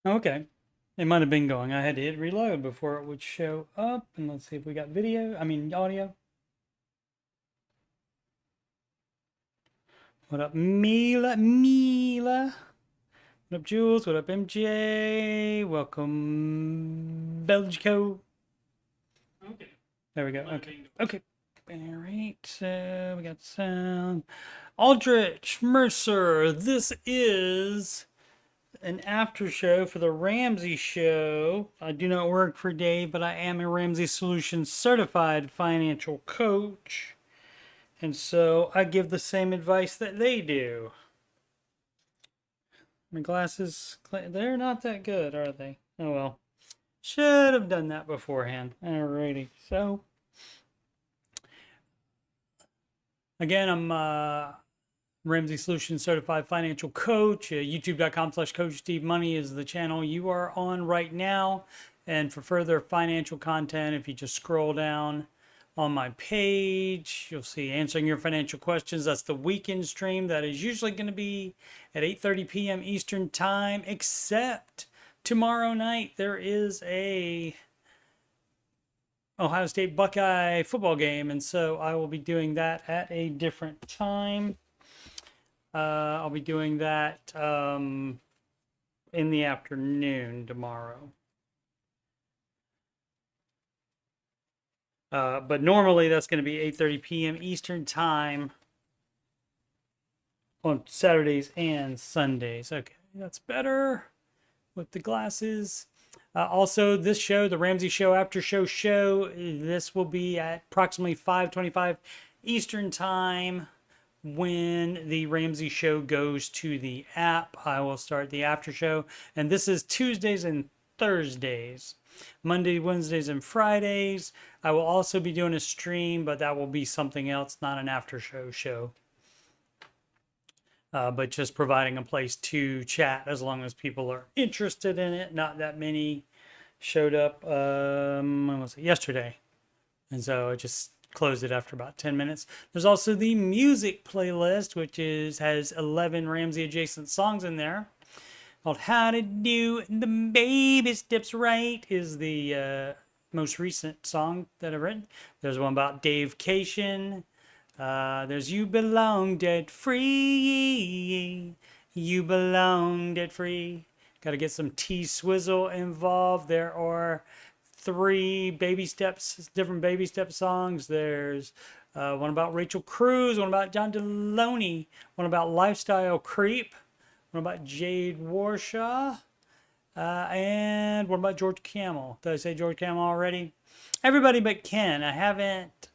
Okay. It might have been going. I had to hit reload before it would show up. And let's see if we got video. I mean, audio. What up, Mila? Mila. What up, Jules? What up, MJ? Welcome, Belgico. Okay. There we go. Okay. Okay. All right. So we got sound. Aldrich Mercer. This is an after show for the Ramsey show. I do not work for Dave, but I am a Ramsey Solutions certified financial coach. And so I give the same advice that they do. My glasses, they're not that good, are they? Oh well. Should have done that beforehand. Alrighty. So, again, I'm Ramsey Solutions Certified Financial Coach. YouTube.com/coachstevemoney is the channel you are on right now. And for further financial content, if you just scroll down on my page, you'll see Answering Your Financial Questions. That's the weekend stream. That is usually going to be at 8:30 p.m. Eastern Time, except tomorrow night there is a Ohio State Buckeye football game, and so I will be doing that at a different time. I'll be doing that in the afternoon tomorrow. But normally that's going to be 8:30 p.m. Eastern Time on Saturdays and Sundays. Okay, that's better with the glasses. Also, this show, the Ramsey Show After Show, this will be at approximately 5:25 Eastern Time. When the Ramsey Show goes to the app, I will start the after show. And this is Tuesdays and Thursdays. Monday, Wednesdays, and Fridays. I will also be doing a stream, but that will be something else, not an after show. But just providing a place to chat as long as people are interested in it. Not that many showed up, when was it? Yesterday. And so I just closed it after about 10 minutes. There's also the music playlist, which has 11 Ramsey adjacent songs in there. Called How to Do the Baby Steps Right is the most recent song that I've written. There's one about Dave Cation. There's You Belong Debt Free. You Belong Debt Free. Got to get some T-Swizzle involved. There are 3 baby steps, different baby step songs. There's one about Rachel Cruz, one about John Deloney, one about Lifestyle Creep, one about Jade Warshaw, and one about George Camel. Did I say George Camel already? Everybody but Ken. I haven't.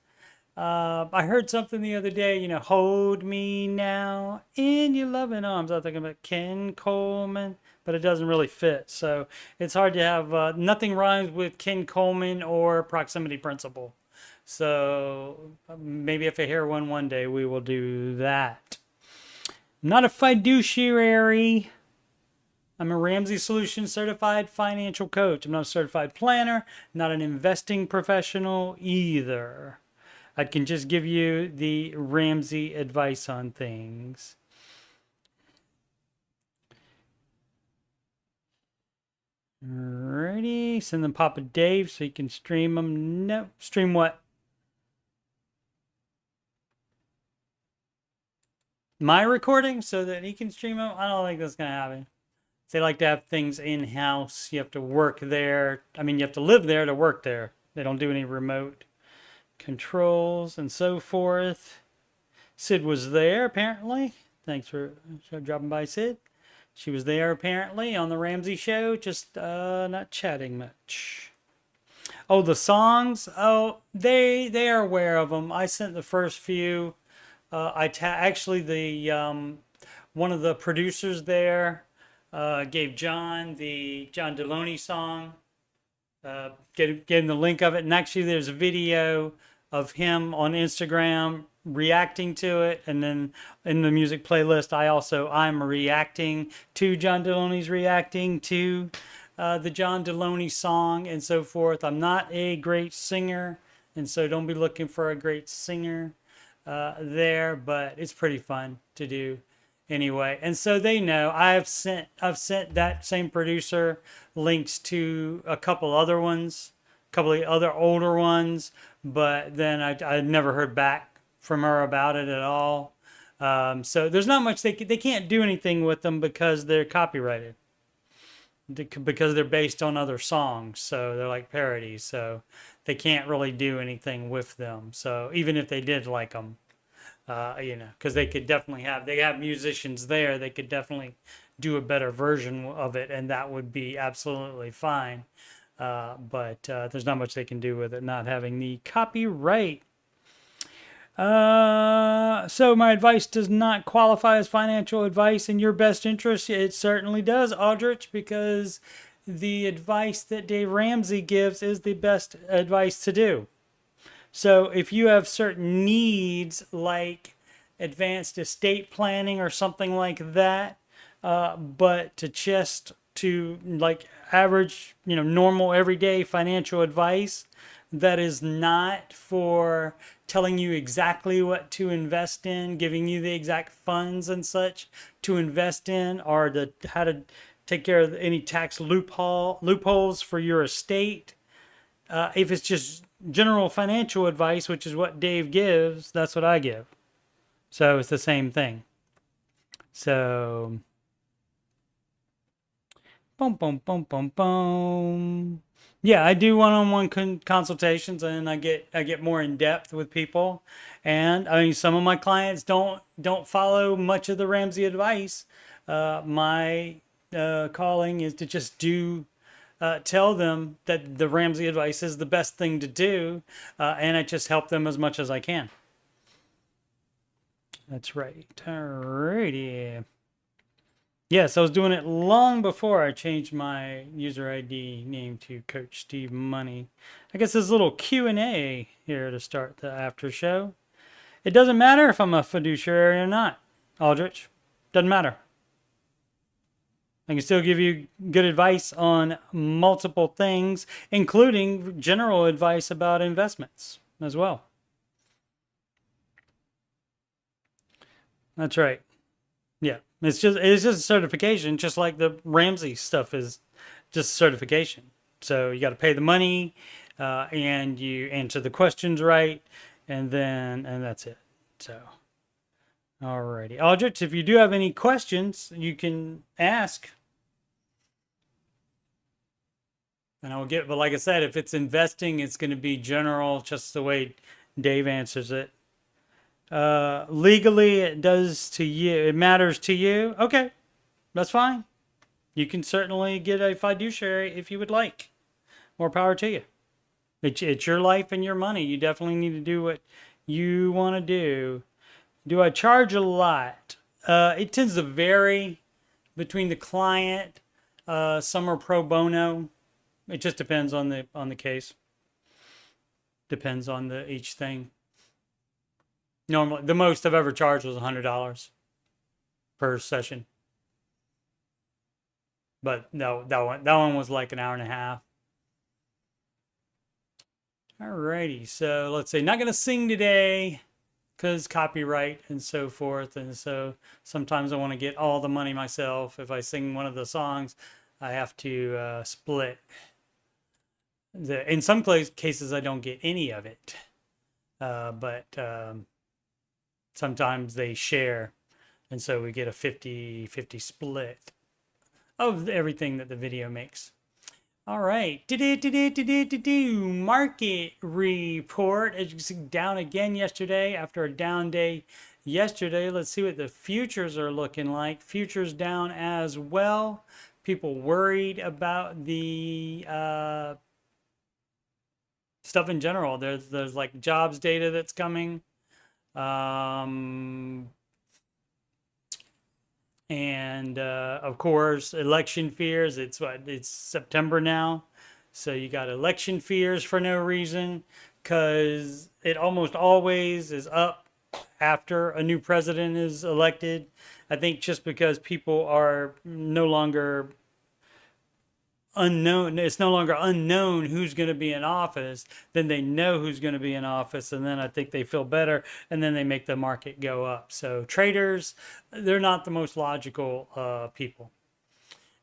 I heard something the other day, hold me now in your loving arms. I was thinking about Ken Coleman, but it doesn't really fit. So it's hard to have, nothing rhymes with Ken Coleman or proximity principle. So maybe if I hear one day, we will do that. I'm not a fiduciary. I'm a Ramsey Solutions certified financial coach. I'm not a certified planner, not an investing professional either. I can just give you the Ramsey advice on things. Alrighty, send them Papa Dave so you can stream them. No, stream what? My recording so that he can stream them? I don't think that's going to happen. They like to have things in-house. You have to work there. I mean, you have to live there to work there. They don't do any remote controls and so forth. Sid was there apparently. Thanks for dropping by, Sid. She was there apparently on the Ramsey show, just not chatting much. Oh, the songs. Oh, they are aware of them. I sent the first few. Actually the one of the producers there gave John the John Deloney song. Gave him the link of it, and actually there's a video of him on Instagram reacting to it, and then in the music playlist I'm reacting to John Deloney's reacting to the John Deloney song and so forth. I'm not a great singer, and so don't be looking for a great singer there, but it's pretty fun to do. anyway. And so they know. I've sent that same producer links to a couple other ones, a couple of other older ones, but then I never heard back from her about it at all. So there's not much they can't do anything with them because they're copyrighted, because they're based on other songs. So they're like parodies. So they can't really do anything with them. So even if they did like them, because they could definitely they have musicians there, they could definitely do a better version of it, and that would be absolutely fine. But there's not much they can do with it not having the copyright. So my advice does not qualify as financial advice in your best interest. It certainly does, Aldrich, because the advice that Dave Ramsey gives is the best advice to do. So if you have certain needs like advanced estate planning or something like that, but to like average, normal everyday financial advice that is not for telling you exactly what to invest in, giving you the exact funds and such to invest in, or how to take care of any tax loopholes for your estate. If it's just general financial advice, which is what Dave gives, that's what I give. So it's the same thing. So, boom, boom, boom, boom, boom. Yeah, I do one-on-one consultations, and I get more in depth with people. And I mean, some of my clients don't follow much of the Ramsey advice. My calling is to just tell them that the Ramsey advice is the best thing to do, and I just help them as much as I can. That's right. Alrighty. Yes, I was doing it long before I changed my user ID name to Coach Steve Money. I guess there's a little Q&A here to start the after show. It doesn't matter if I'm a fiduciary or not, Aldrich. Doesn't matter. I can still give you good advice on multiple things, including general advice about investments as well. That's right. Yeah, it's just a certification, just like the Ramsey stuff is just certification. So you got to pay the money, and you answer the questions right, and that's it. So, alrighty, Aldrich, if you do have any questions, you can ask. And I'll get, but like I said, if it's investing, it's going to be general, just the way Dave answers it. Legally, it does to you. It matters to you. Okay, that's fine. You can certainly get a fiduciary if you would like. More power to you. It's your life and your money. You definitely need to do what you want to do. Do I charge a lot? It tends to vary between the client. Some are pro bono. It just depends on the case. Depends on each thing. Normally, the most I've ever charged was $100 per session. But no, that one was like an hour and a half. Alrighty, so let's see. Not gonna sing today because copyright and so forth, and so sometimes I want to get all the money myself. If I sing one of the songs, I have to split. In some cases, I don't get any of it, but sometimes they share, and so we get a 50-50 split of everything that the video makes. All right, market report. As you can see, down again yesterday after a down day yesterday. Let's see what the futures are looking like. Futures down as well. People worried about the stuff in general. There's like jobs data that's coming. And of course, election fears. It's September now, so you got election fears for no reason, because it almost always is up after a new president is elected. I think just because people are no longer unknown. It's no longer unknown who's going to be in office. Then they know who's going to be in office, and then I think they feel better, and then they make the market go up. So traders, they're not the most logical people.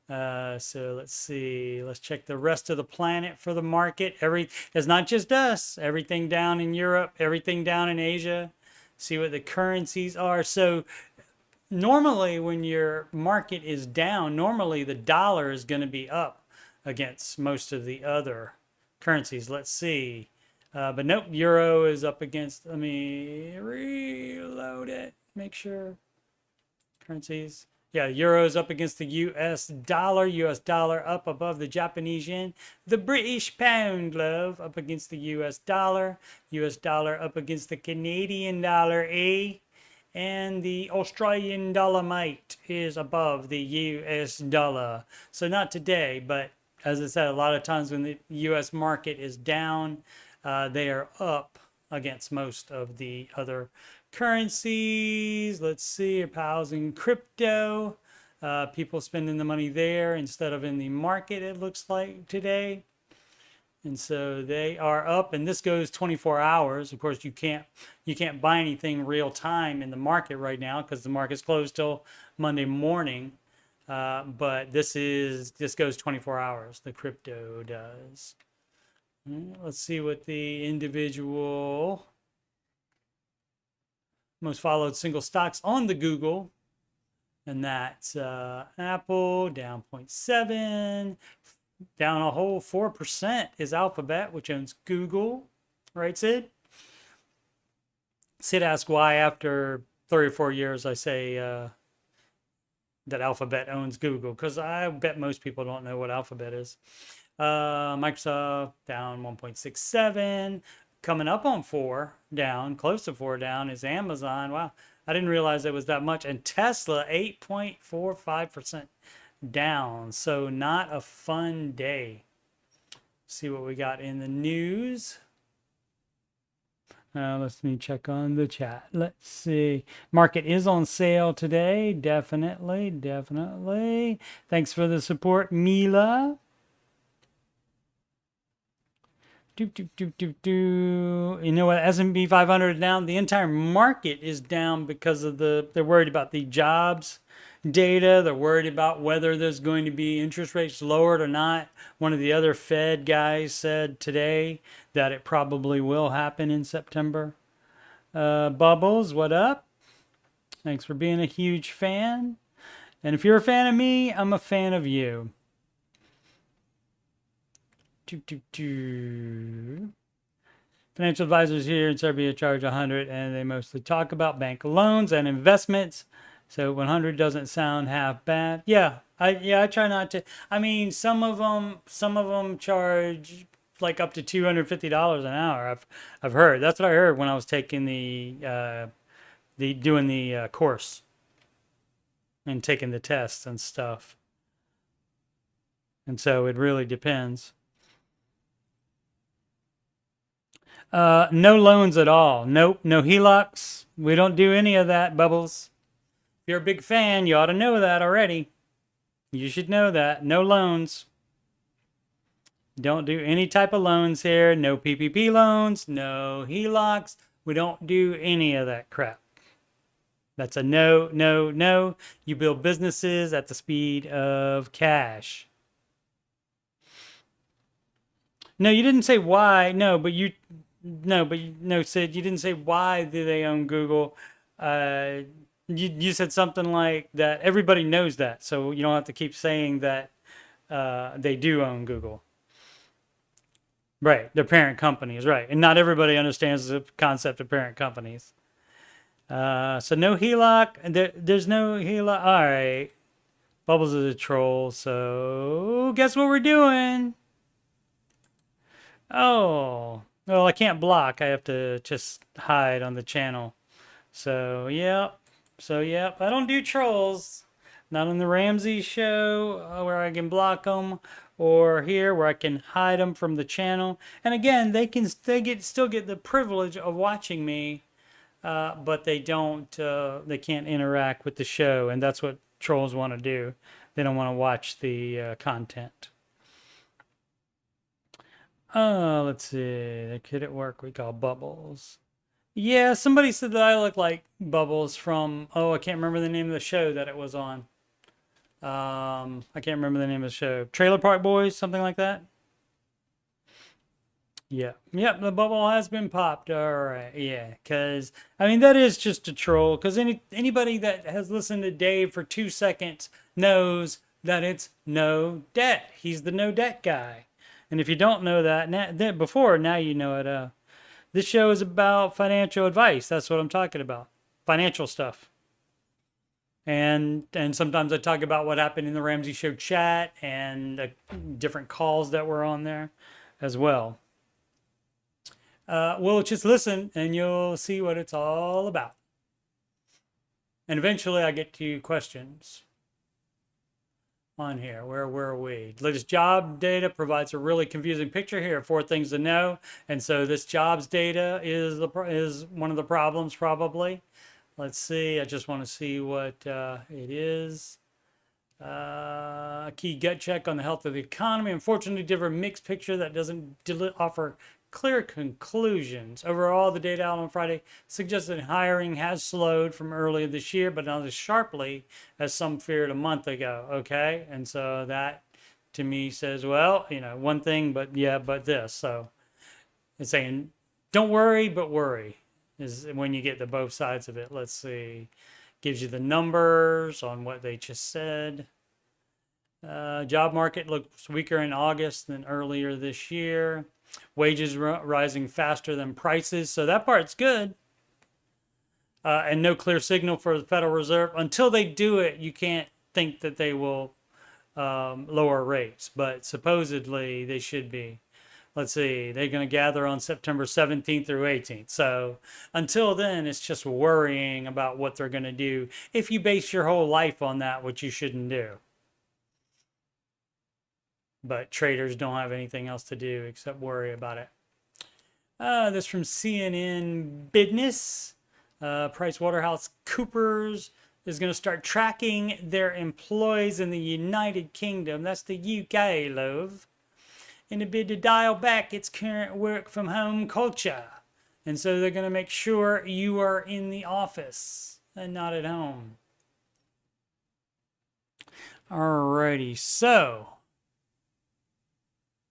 So let's see. Let's check the rest of the planet for the market. It's not just us. Everything down in Europe, everything down in Asia. See what the currencies are. So normally when your market is down, normally the dollar is going to be up against most of the other currencies. Let's see. But nope, euro is up against, let me reload it, make sure. Currencies. Yeah, euro's up against the US dollar up above the Japanese yen, the British pound, love, up against the US dollar up against the Canadian dollar, and the Australian dollar mate is above the US dollar. So not today, but as I said, a lot of times when the US market is down, they are up against most of the other currencies. Let's see, pals in crypto, people spending the money there instead of in the market, it looks like today. And so they are up, and this goes 24 hours. Of course, you can't buy anything real time in the market right now because the market's closed till Monday morning. But this goes 24 hours. The crypto does. Let's see what the individual most followed single stocks on the Google, and that's Apple down 0.7, down a whole 4% is Alphabet, which owns Google, right, Sid? Sid asked why after 3 or 4 years I say that Alphabet owns Google, because I bet most people don't know what Alphabet is. Microsoft down 1.67. Coming up on 4 down, close to 4 down is Amazon. Wow, I didn't realize it was that much. And Tesla 8.45% down. So not a fun day. See what we got in the news. Let me check on the chat. Let's see. Market is on sale today. Definitely. Thanks for the support, Mila. You know what? S&P 500 is down. The entire market is down because of they're worried about the jobs data. They're worried about whether there's going to be interest rates lowered or not. One of the other Fed guys said today that it probably will happen in September. Bubbles, what up? Thanks for being a huge fan. And if you're a fan of me, I'm a fan of you. Financial advisors here in Serbia charge 100, and they mostly talk about bank loans and investments. So 100 doesn't sound half bad. Yeah, I try not to. I mean, some of them charge like up to $250 an hour. I've heard. That's what I heard when I was taking the course and taking the tests and stuff. And so it really depends. No loans at all. Nope, no HELOCs. We don't do any of that, Bubbles. If you're a big fan, you ought to know that already. You should know that. No loans. Don't do any type of loans here. No PPP loans, no HELOCs. We don't do any of that crap. That's a no, no, no. You build businesses at the speed of cash. No, you didn't say why. No, Sid, you didn't say why do they own Google. You said something like that. Everybody knows that, so you don't have to keep saying that they do own Google. Right, they're parent companies, right? And not everybody understands the concept of parent companies. So no HELOC. There's no HELOC. All right. Bubbles is a troll. So guess what we're doing? Oh, well, I can't block. I have to just hide on the channel. So, yep. I don't do trolls. Not on the Ramsey show where I can block them, or here where I can hide them from the channel. And again, they still get the privilege of watching me, but they can't interact with the show, and that's what trolls want to do. They don't want to watch the content. Let's see. The kid at work we call Bubbles. Yeah, somebody said that I look like Bubbles from, oh, I can't remember the name of the show that it was on. I can't remember the name of the show. Trailer Park Boys, something like that. Yeah. Yep, the bubble has been popped. All right. Yeah, cuz I mean that is just a troll cuz anybody that has listened to Dave for 2 seconds knows that it's no debt. He's the no debt guy. And if you don't know that before, now you know it. This show is about financial advice. That's what I'm talking about. Financial stuff. And sometimes I talk about what happened in the Ramsey show chat and the different calls that were on there as well. Well, just listen and you'll see what it's all about. And eventually I get to questions on here. Where were we? Latest job data provides a really confusing picture. Here are 4 things to know. And so this jobs data is one of the problems probably. Let's see. I just want to see what it is. A key gut check on the health of the economy. Unfortunately, give a mixed picture that doesn't offer clear conclusions. Overall, the data out on Friday suggests that hiring has slowed from earlier this year, but not as sharply as some feared a month ago. Okay, and so that to me says, well, you know, one thing, but yeah, but this. So it's saying, don't worry, but worry is when you get to both sides of it. Let's see. Gives you the numbers on what they just said. Job market looks weaker in August than earlier this year. Wages rising faster than prices. So that part's good. And no clear signal for the Federal Reserve. Until they do it, you can't think that they will lower rates. But supposedly they should be. Let's see, they're going to gather on September 17th through 18th. So until then, it's just worrying about what they're going to do if you base your whole life on that, which you shouldn't do. But traders don't have anything else to do except worry about it. This from CNN Business. PricewaterhouseCoopers is going to start tracking their employees in the United Kingdom. That's the UK, love. In a bid to dial back its current work from home culture. And so they're going to make sure you are in the office and not at home. Alrighty, so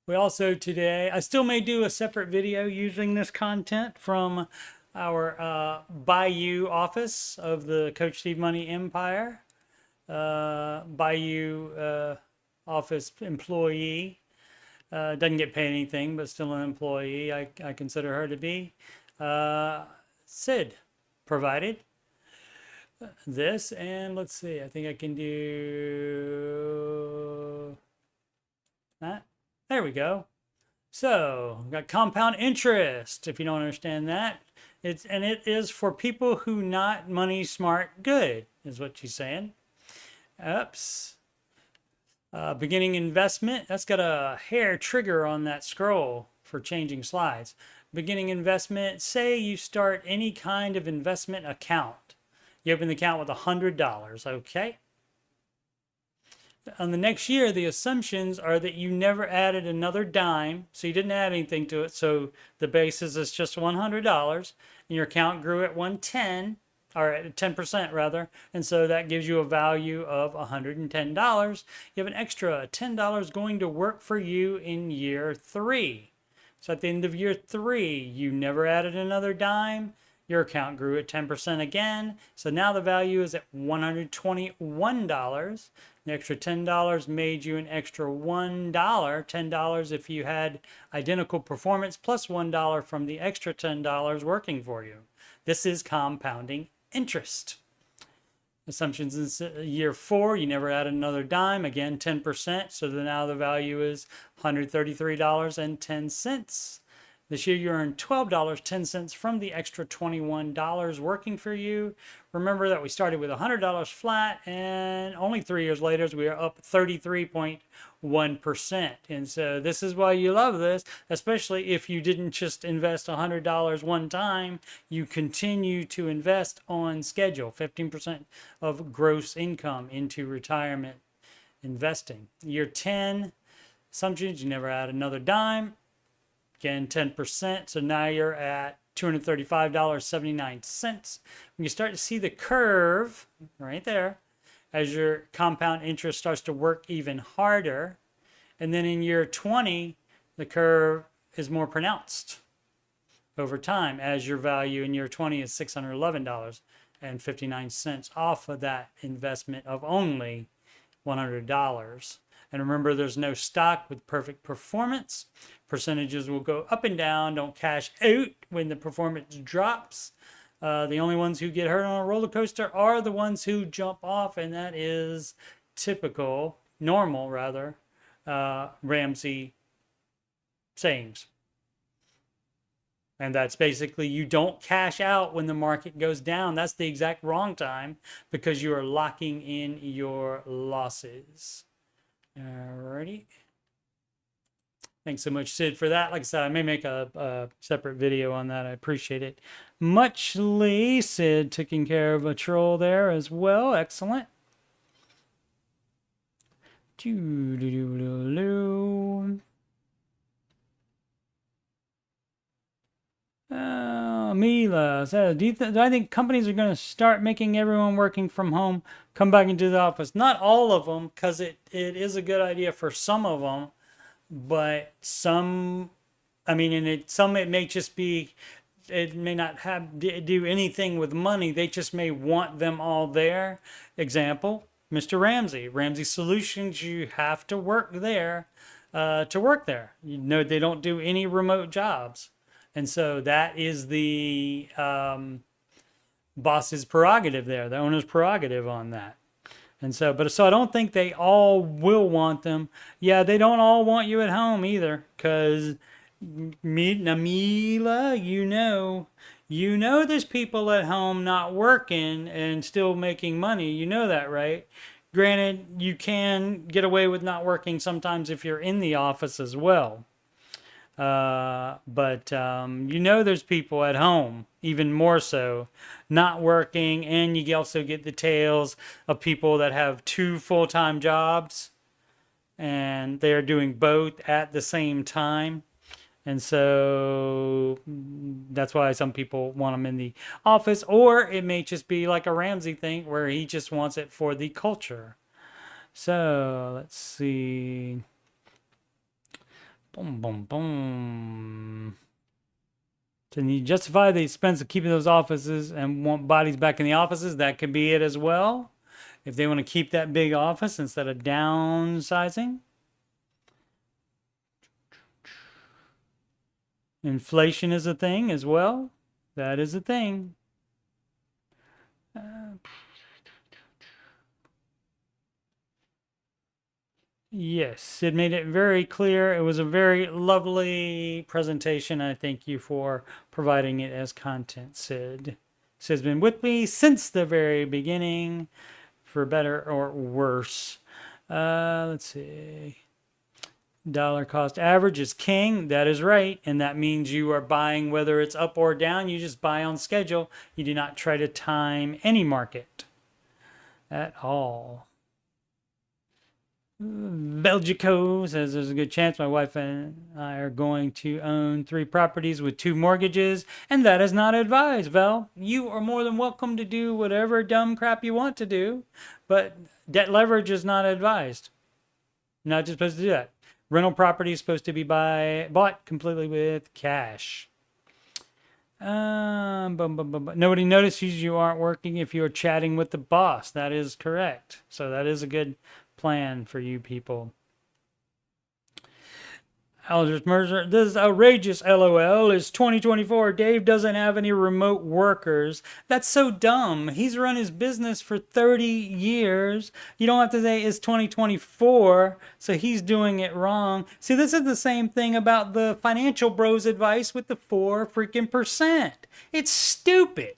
we also today, I still may do a separate video using this content from our Bayou office of the Coach Steve Money Empire. Bayou office employee. Doesn't get paid anything, but still an employee. I consider her to be. Sid provided this, and let's see. I think I can do that. There we go. So we've got compound interest. If you don't understand that, it is for people who not money smart good, is what she's saying. Oops. Beginning investment, that's got a hair trigger on that scroll for changing slides. Beginning investment, say you start any kind of investment account. You open the account with $100, okay? On the next year, the assumptions are that you never added another dime, so you didn't add anything to it, so the basis is just $100, and your account grew at 110. Or at 10% rather, and so that gives you a value of $110. You have an extra $10 going to work for you in year 3. So at the end of year 3, you never added another dime. Your account grew at 10% again. So now the value is at $121. The extra $10 made you an extra $1. $10 if you had identical performance plus $1 from the extra $10 working for you. This is compounding interest. Assumptions in year 4, you never add another dime, again 10%, so now the value is $133.10. This year you earned $12.10 from the extra $21 working for you. Remember that we started with $100 flat, and only 3 years later we are up 33.1%. And so this is why you love this, especially if you didn't just invest $100 one time. You continue to invest on schedule, 15% of gross income into retirement investing. Year 10, assumptions, you never add another dime. Again, 10%. So now you're at $235.79. When you start to see the curve right there, as your compound interest starts to work even harder. And then in year 20, the curve is more pronounced over time, as your value in year 20 is $611.59 off of that investment of only $100. And remember, there's no stock with perfect performance. Percentages will go up and down. Don't cash out when the performance drops. The only ones who get hurt on a roller coaster are the ones who jump off, and that is typical, normal rather, Ramsey sayings. And that's basically, you don't cash out when the market goes down. That's the exact wrong time, because you are locking in your losses. Alrighty. Thanks so much, Sid, for that. Like I said, I may make a separate video on that. I appreciate it muchly. Sid taking care of a troll there as well. Excellent. Mila says, do I think companies are going to start making everyone working from home come back into the office? Not all of them, because it is a good idea for some of them. But some, I mean, some it may just be, it may not do anything with money. They just may want them all there. Example, Mr. Ramsey Solutions, you have to work there to work there. You know, they don't do any remote jobs. And so that is the boss's prerogative there, the owner's prerogative on that. And so, so I don't think they all will want them. Yeah, they don't all want you at home either, because Namila, you know there's people at home not working and still making money. You know that, right? Granted, you can get away with not working sometimes if you're in the office as well. But you know there's people at home, even more so, not working, and you also get the tales of people that have 2 full-time jobs and they're doing both at the same time. And so that's why some people want them in the office, or it may just be like a Ramsey thing where he just wants it for the culture. So let's see. Boom, boom, boom. So you justify the expense of keeping those offices and want bodies back in the offices. That could be it as well. If they want to keep that big office instead of downsizing. Inflation is a thing as well. That is a thing. Yes, Sid made it very clear. It was a very lovely presentation. I thank you for providing it as content, Sid. Sid's been with me since the very beginning, for better or worse. Let's see. Dollar cost average is king. That is right. And that means you are buying whether it's up or down. You just buy on schedule. You do not try to time any market at all. Belgico says there's a good chance my wife and I are going to own 3 properties with 2 mortgages, and that is not advised. Val, you are more than welcome to do whatever dumb crap you want to do, but debt leverage is not advised. You're not just supposed to do that. Rental property is supposed to be bought completely with cash. Nobody notices you aren't working if you're chatting with the boss. That is correct. So that is a good plan for you people. Aldrich Mercer, this is outrageous, LOL. It's 2024. Dave doesn't have any remote workers. That's so dumb. He's run his business for 30 years. You don't have to say it's 2024, so he's doing it wrong. See, this is the same thing about the financial bros advice with the 4%. It's stupid.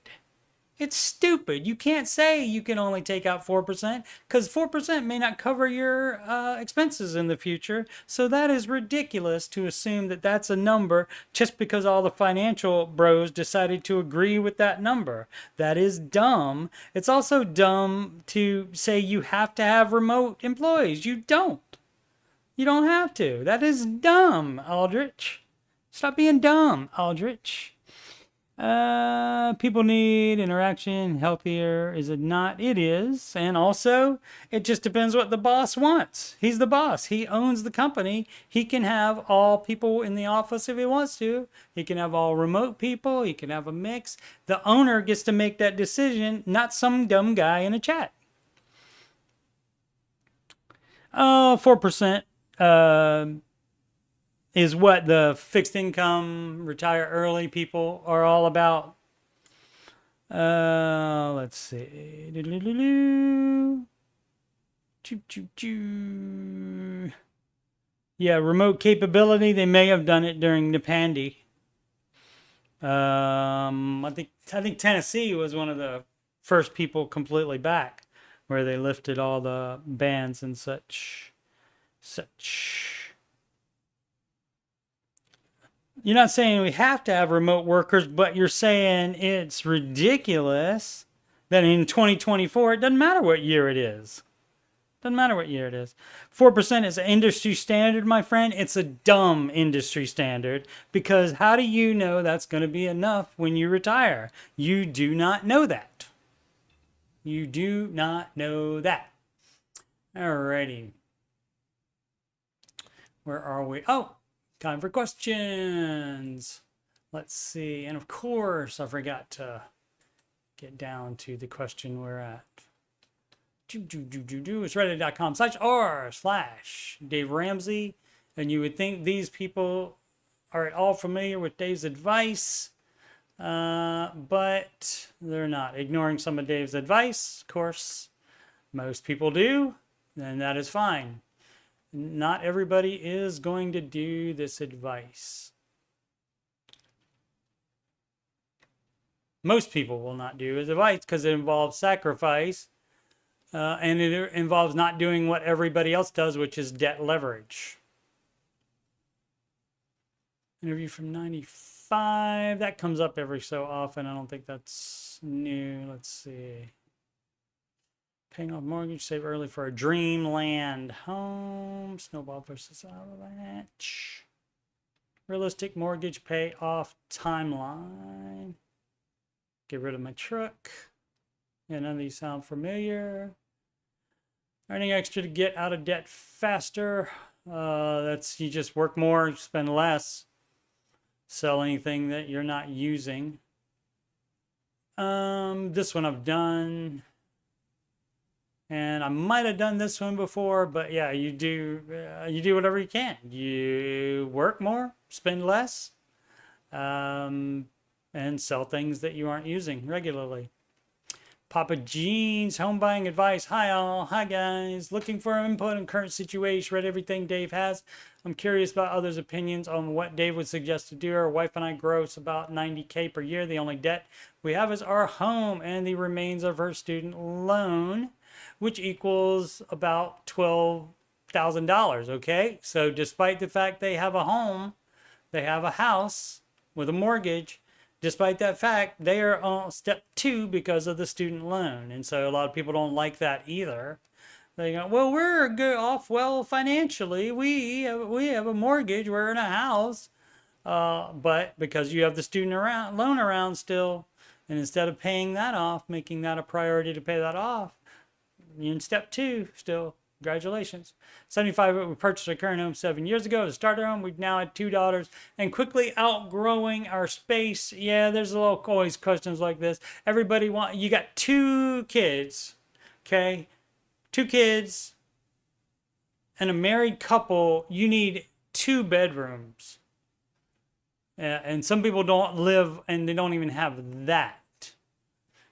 It's stupid. You can't say you can only take out 4%, because 4% may not cover your expenses in the future. So that is ridiculous to assume that that's a number just because all the financial bros decided to agree with that number. That is dumb. It's also dumb to say you have to have remote employees. You don't. You don't have to. That is dumb, Aldrich. Stop being dumb, Aldrich. People need interaction. Healthier, is it not? It is. And also, it just depends what the boss wants. He's the boss. He owns the company. He can have all people in the office if he wants to. He can have all remote people. He can have a mix. The owner gets to make that decision, not some dumb guy in a chat. 4% is what the fixed income, retire early people are all about. Let's see. Yeah, remote capability. They may have done it during the pandy. I think Tennessee was one of the first people completely back, where they lifted all the bans and such. You're not saying we have to have remote workers, but you're saying it's ridiculous that in 2024, it doesn't matter what year it is. Doesn't matter what year it is. 4% is an industry standard, my friend. It's a dumb industry standard, because how do you know that's going to be enough when you retire? You do not know that. You do not know that. Alrighty. Where are we? Oh, time for questions. Let's see. And of course, I forgot to get down to the question we're at. It's reddit.com/r/Dave Ramsey. And you would think these people are at all familiar with Dave's advice, but they're not. Ignoring some of Dave's advice, of course, most people do, and that is fine. Not everybody is going to do this advice. Most people will not do his advice because it involves sacrifice, and it involves not doing what everybody else does, which is debt leverage. Interview from 95. That comes up every so often. I don't think that's new. Let's see. Paying off mortgage, save early for a dreamland home. Snowball versus avalanche. Realistic mortgage pay off timeline. Get rid of my truck. Yeah, none of these sound familiar. Earning extra to get out of debt faster. That's, you just work more, spend less. Sell anything that you're not using. This one I've done. And I might have done this one before, but yeah, you do whatever you can. You work more, spend less, and sell things that you aren't using regularly. Papa Jeans, home buying advice. Hi all, hi guys. Looking for input on current situation. Read everything Dave has. I'm curious about others' opinions on what Dave would suggest to do. Our wife and I gross about $90K per year. The only debt we have is our home and the remains of her student loan, which equals about $12,000, okay? So despite the fact they have a home, they have a house with a mortgage, despite that fact, they are on step 2 because of the student loan. And so a lot of people don't like that either. They go, well, we're good off well financially. We have a mortgage, we're in a house. But because you have the student loan around still, and instead of paying that off, making that a priority to pay that off, you're in step 2 still. Congratulations. 75, we purchased our current home 7 years ago. To start our home, we've now had 2 daughters and quickly outgrowing our space. Yeah, there's always questions like this. Everybody you got 2 kids, okay? 2 kids and a married couple, you need 2 bedrooms. And some people don't live and they don't even have that.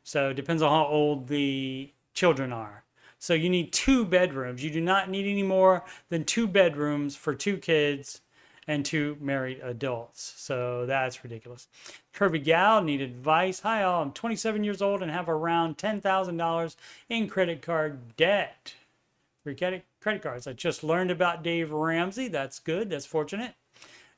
So it depends on how old the children are. So you need 2 bedrooms. You do not need any more than 2 bedrooms for 2 kids and 2 married adults. So that's ridiculous. Curvy Gal, need advice. Hi all, I'm 27 years old and have around $10,000 in credit card debt. For credit cards. I just learned about Dave Ramsey. That's good. That's fortunate.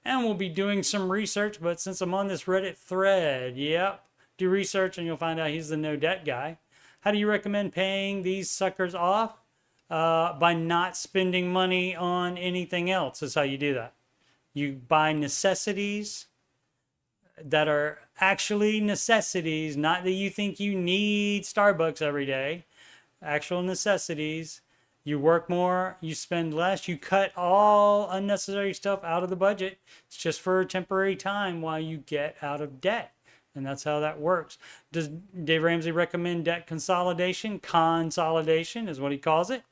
And we'll be doing some research, but since I'm on this Reddit thread, yep, do research and you'll find out he's the no debt guy. How do you recommend paying these suckers off? By not spending money on anything else is how you do that. You buy necessities that are actually necessities, not that you think you need Starbucks every day, actual necessities. You work more, you spend less, you cut all unnecessary stuff out of the budget. It's just for a temporary time while you get out of debt. And that's how that works. Does Dave Ramsey recommend debt consolidation? Consolidation is what he calls it.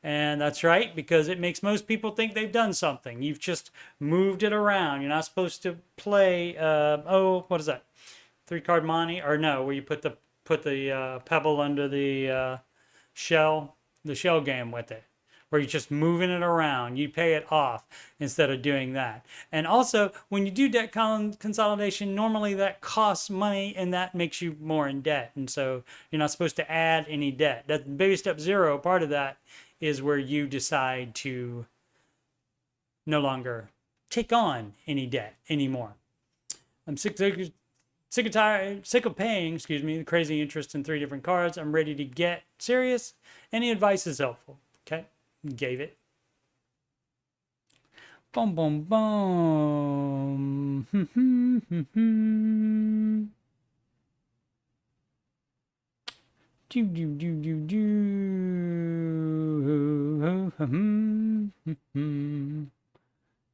And that's right, because it makes most people think they've done something. You've just moved it around. You're not supposed to play, what is that? 3-card Monte? Or no, where you put the pebble under the shell game with it, where you're just moving it around. You pay it off instead of doing that. And also, when you do debt consolidation, normally that costs money and that makes you more in debt. And so you're not supposed to add any debt. That's baby step 0. Part of that is where you decide to no longer take on any debt anymore. I'm sick of paying, the crazy interest in 3 different cards. I'm ready to get serious. Any advice is helpful. Okay, gave it. Boom, boom, boom.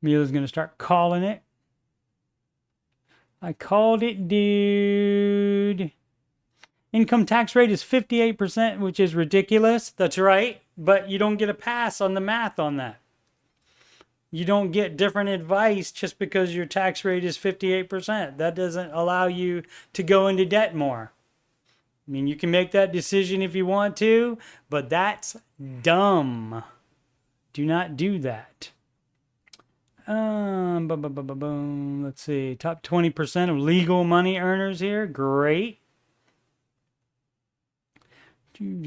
Mila's gonna start calling it. I called it, dude. Income tax rate is 58%, which is ridiculous. That's right. But you don't get a pass on the math on that. You don't get different advice just because your tax rate is 58%. That doesn't allow you to go into debt more. I mean, you can make that decision if you want to, but that's dumb. Do not do that. Let's see. Top 20% of legal money earners here. Great. I'm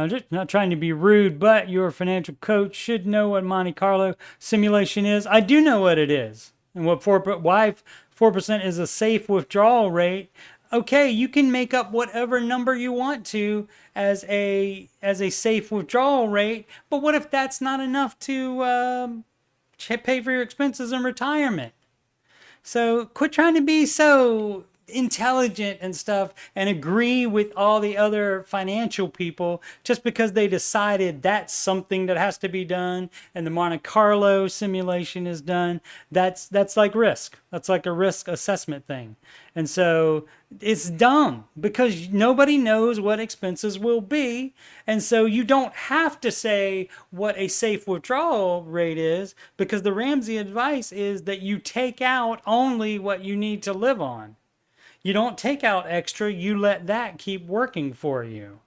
just not trying to be rude, but your financial coach should know what Monte Carlo simulation is. I do know what it is, and why 4% is a safe withdrawal rate. Okay, you can make up whatever number you want to as a safe withdrawal rate, but what if that's not enough to pay for your expenses in retirement? So quit trying to be so intelligent and stuff and agree with all the other financial people just because they decided that's something that has to be done and the Monte Carlo simulation is done. That's like risk. That's like a risk assessment thing. And so it's dumb because nobody knows what expenses will be. And so you don't have to say what a safe withdrawal rate is, because the Ramsey advice is that you take out only what you need to live on. You don't take out extra, you let that keep working for you.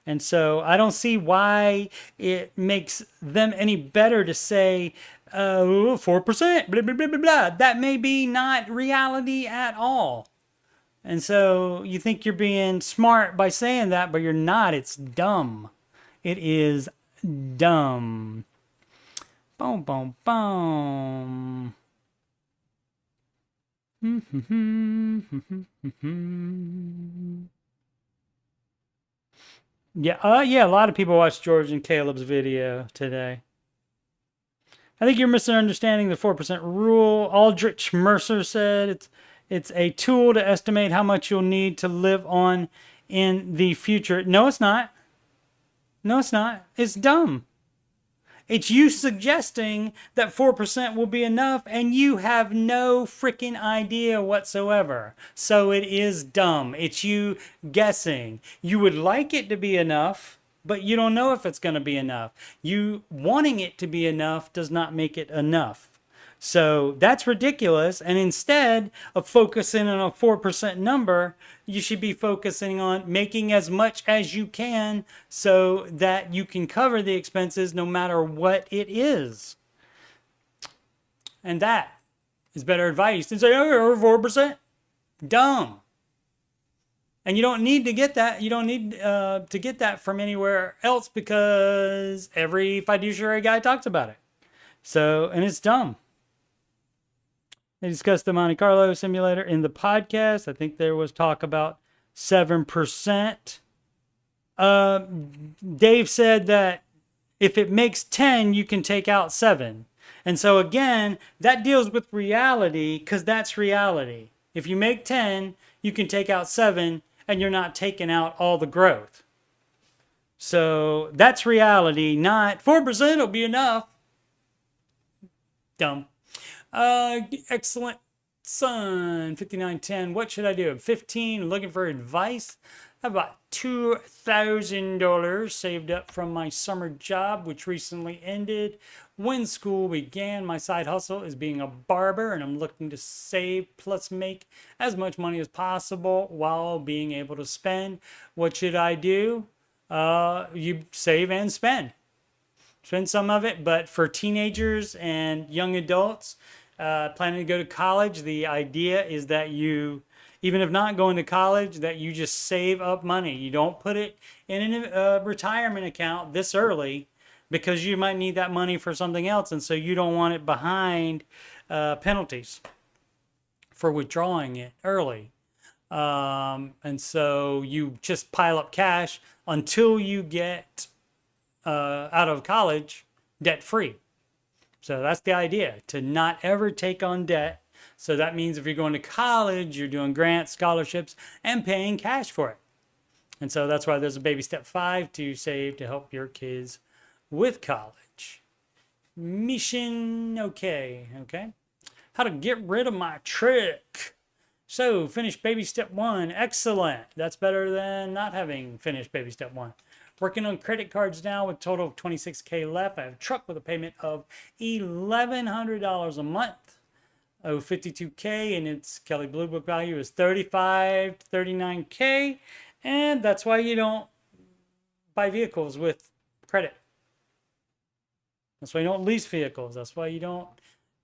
And so I don't see why it makes them any better to say 4%, blah, blah, blah, blah, blah. That may be not reality at all. And so you think you're being smart by saying that, but you're not. It's dumb. It is dumb. Boom, boom, boom. Yeah, a lot of people watched George and Caleb's video today. I think you're misunderstanding the 4% rule. Aldrich Mercer said it's a tool to estimate how much you'll need to live on in the future. No, it's not. No, it's not. It's dumb. It's you suggesting that 4% will be enough, and you have no freaking idea whatsoever. So it is dumb. It's you guessing. You would like it to be enough, but you don't know if it's going to be enough. You wanting it to be enough does not make it enough. So that's ridiculous. And instead of focusing on a 4% number, you should be focusing on making as much as you can so that you can cover the expenses no matter what it is. And that is better advice than say, oh, 4%. Dumb. And you don't need to get that. You don't need to get that from anywhere else because every fiduciary guy talks about it. So, and it's dumb. They discussed the Monte Carlo simulator in the podcast. I think there was talk about 7%. Dave said that If it makes 10, you can take out 7. And so again, that deals with reality because that's reality. If you make 10, you can take out 7 and you're not taking out all the growth. So that's reality, not 4% will be enough. Dumb. Excellent son, 5910. What should I do? 15, looking for advice. I have about $2,000 saved up from my summer job, which recently ended. When school began, my side hustle is being a barber, and I'm looking to save plus make as much money as possible while being able to spend. What should I do? You save and spend. Spend some of it, but for teenagers and young adults planning to go to college, the idea is that you, even if not going to college, that you just save up money. You don't put it in a retirement account this early because you might need that money for something else, and so you don't want it behind penalties for withdrawing it early. And so you just pile up cash until you get out of college debt free. So that's the idea, to not ever take on debt. So that means if you're going to college, you're doing grants, scholarships, and paying cash for it. And so that's why there's a baby step 5 to save to help your kids with college. Mission okay. How to get rid of my trick. So finish baby step 1. Excellent. That's better than not having finished baby step 1. Working on credit cards now with a total of $26K left. I have a truck with a payment of $1,100 a month. Oh, $52K, and its Kelly Blue Book value is $35 to $39K. And that's why you don't buy vehicles with credit. That's why you don't lease vehicles. That's why you don't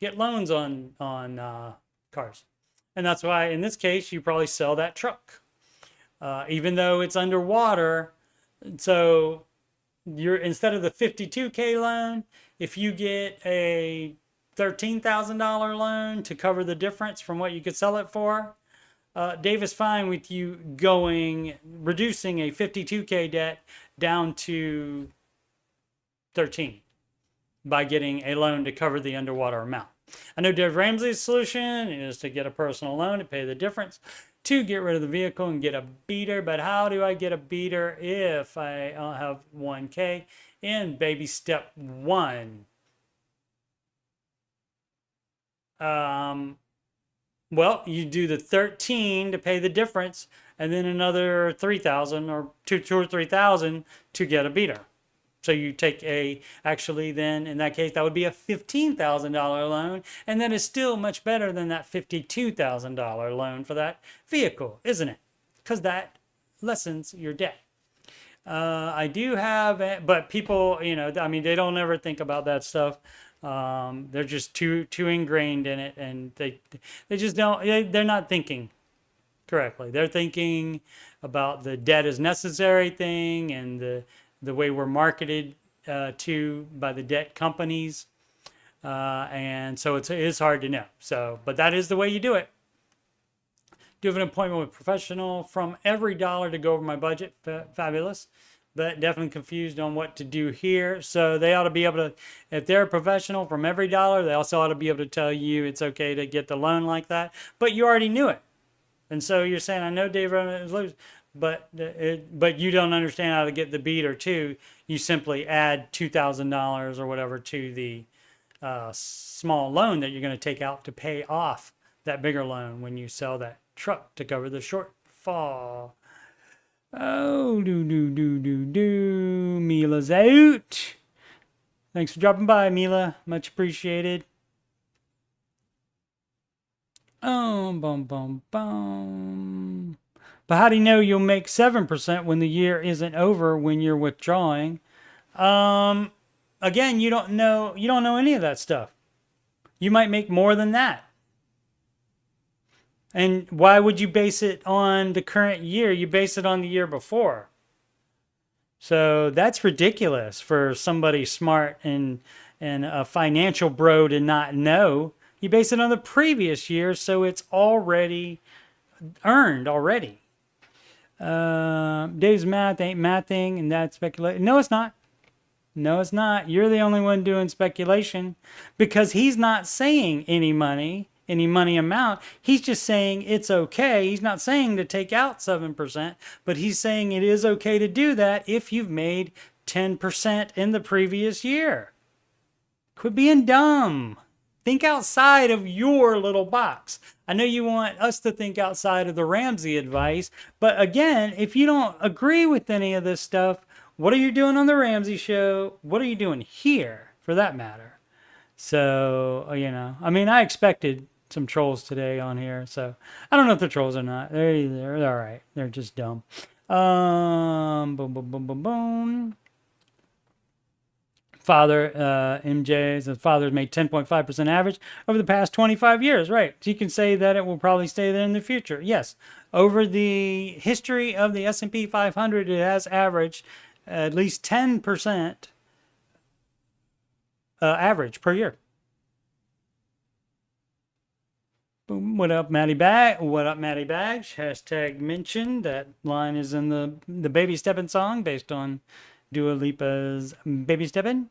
get loans on cars. And that's why, in this case, you probably sell that truck. Even though it's underwater. So you're, instead of the $52K loan, if you get a $13,000 loan to cover the difference from what you could sell it for, Dave is fine with you reducing a $52K debt down to 13 by getting a loan to cover the underwater amount. I know Dave Ramsey's solution is to get a personal loan to pay the difference to get rid of the vehicle and get a beater. But how do I get a beater if I have 1K in baby step 1? Well, you do the 13 to pay the difference, and then another 3,000 or two or 3,000 to get a beater. So you take actually then in that case, that would be a $15,000 loan. And that is still much better than that $52,000 loan for that vehicle, isn't it? Because that lessens your debt. I do have, but people, I mean, they don't ever think about that stuff. They're just too ingrained in it, and they just don't, they're not thinking correctly. They're thinking about the debt is necessary thing and the way we're marketed to by the debt companies. And so it is hard to know. So, but that is the way you do it. Do have an appointment with a professional from every dollar to go over my budget. Fabulous. But definitely confused on what to do here. So they ought to be able to, if they're a professional from every dollar, they also ought to be able to tell you it's okay to get the loan like that. But you already knew it. And so you're saying, I know Dave Roman is losing, but you don't understand how to get the beater too. You simply add $2,000 or whatever to the small loan that you're going to take out to pay off that bigger loan when you sell that truck to cover the shortfall. Oh, Mila's out. Thanks for dropping by, Mila. Much appreciated. Oh, bum. But how do you know you'll make 7% when the year isn't over when you're withdrawing? Again, you don't know any of that stuff. You might make more than that. And why would you base it on the current year? You base it on the year before. So that's ridiculous for somebody smart and a financial bro to not know. You base it on the previous year, so it's already earned already. Dave's math ain't mathing, and that's speculation. No, it's not. No, it's not. You're the only one doing speculation because he's not saying any money amount. He's just saying it's okay. He's not saying to take out 7%, but he's saying it is okay to do that if you've made 10% in the previous year. Quit being dumb. Think outside of your little box. I know you want us to think outside of the Ramsey advice, but again, if you don't agree with any of this stuff, what are you doing on the Ramsey show? What are you doing here, for that matter? So, I mean, I expected some trolls today on here, so I don't know if they're trolls or not. They're all right. They're just dumb. Boom, boom, boom, boom, boom. Father, MJ says father's made 10.5% average over the past 25 years. Right. So you can say that it will probably stay there in the future. Yes. Over the history of the S&P 500, it has averaged at least 10% average per year. Boom. What up, Maddie Bag? What up, Maddie Bags? Hashtag mentioned. That line is in the Baby Steppin' song based on Dua Lipa's Baby Steppin'.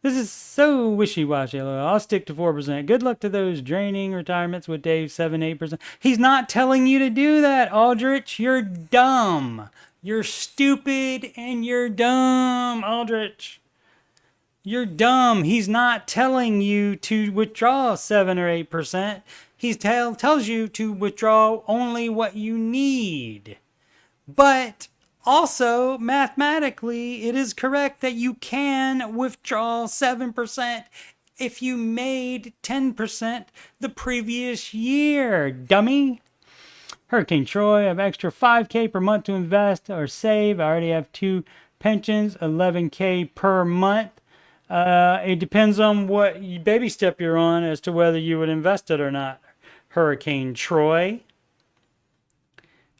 This is so wishy-washy. I'll stick to 4%. Good luck to those draining retirements with Dave 7-8%. He's not telling you to do that, Aldrich. You're dumb. You're stupid and you're dumb, Aldrich. You're dumb. He's not telling you to withdraw 7 or 8%. He tells you to withdraw only what you need. But also, mathematically, it is correct that you can withdraw 7% if you made 10% the previous year, dummy. Hurricane Troy, I have extra $5K per month to invest or save. I already have 2 pensions, $11K per month. It depends on what baby step you're on as to whether you would invest it or not. Hurricane Troy.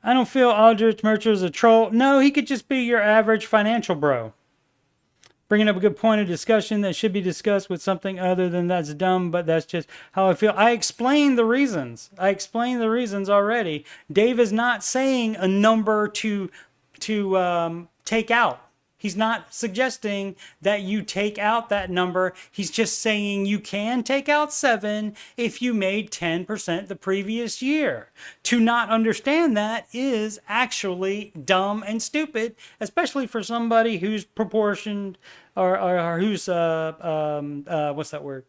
I don't feel Aldrich Mercer is a troll. No, he could just be your average financial bro. Bringing up a good point of discussion that should be discussed with something other than that's dumb, but that's just how I feel. I explained the reasons. I explained the reasons already. Dave is not saying a number to take out. He's not suggesting that you take out that number. He's just saying you can take out 7 if you made 10% the previous year. To not understand that is actually dumb and stupid, especially for somebody who's proportioned or who's, what's that word?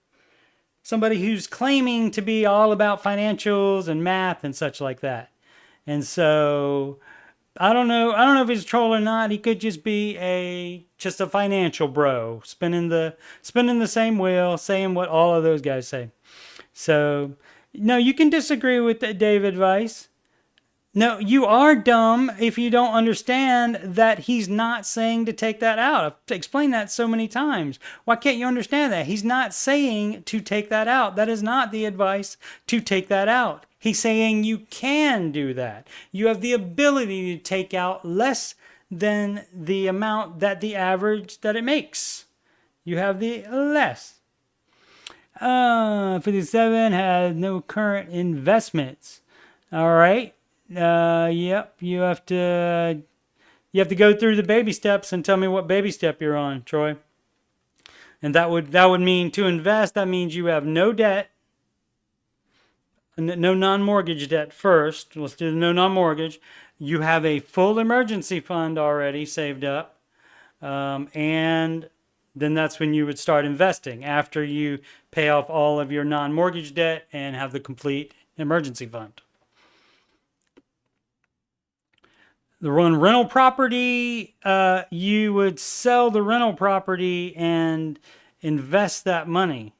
Somebody who's claiming to be all about financials and math and such like that. And so I don't know if he's a troll or not. He could just be just a financial bro, spinning the same wheel, saying what all of those guys say. So, no, you can disagree with the Dave advice. No, you are dumb if you don't understand that he's not saying to take that out. I've explained that so many times. Why can't you understand that? He's not saying to take that out. That is not the advice to take that out. He's saying you can do that. You have the ability to take out less than the amount that the average that it makes. You have the less. 57 has no current investments. All right. Yep. You have to go through the baby steps and tell me what baby step you're on, Troy. And that would mean to invest. That means you have no debt. No non-mortgage debt first. Let's do the no non-mortgage. You have a full emergency fund already saved up. And then that's when you would start investing after you pay off all of your non-mortgage debt and have the complete emergency fund. The rental property, you would sell the rental property and invest that money.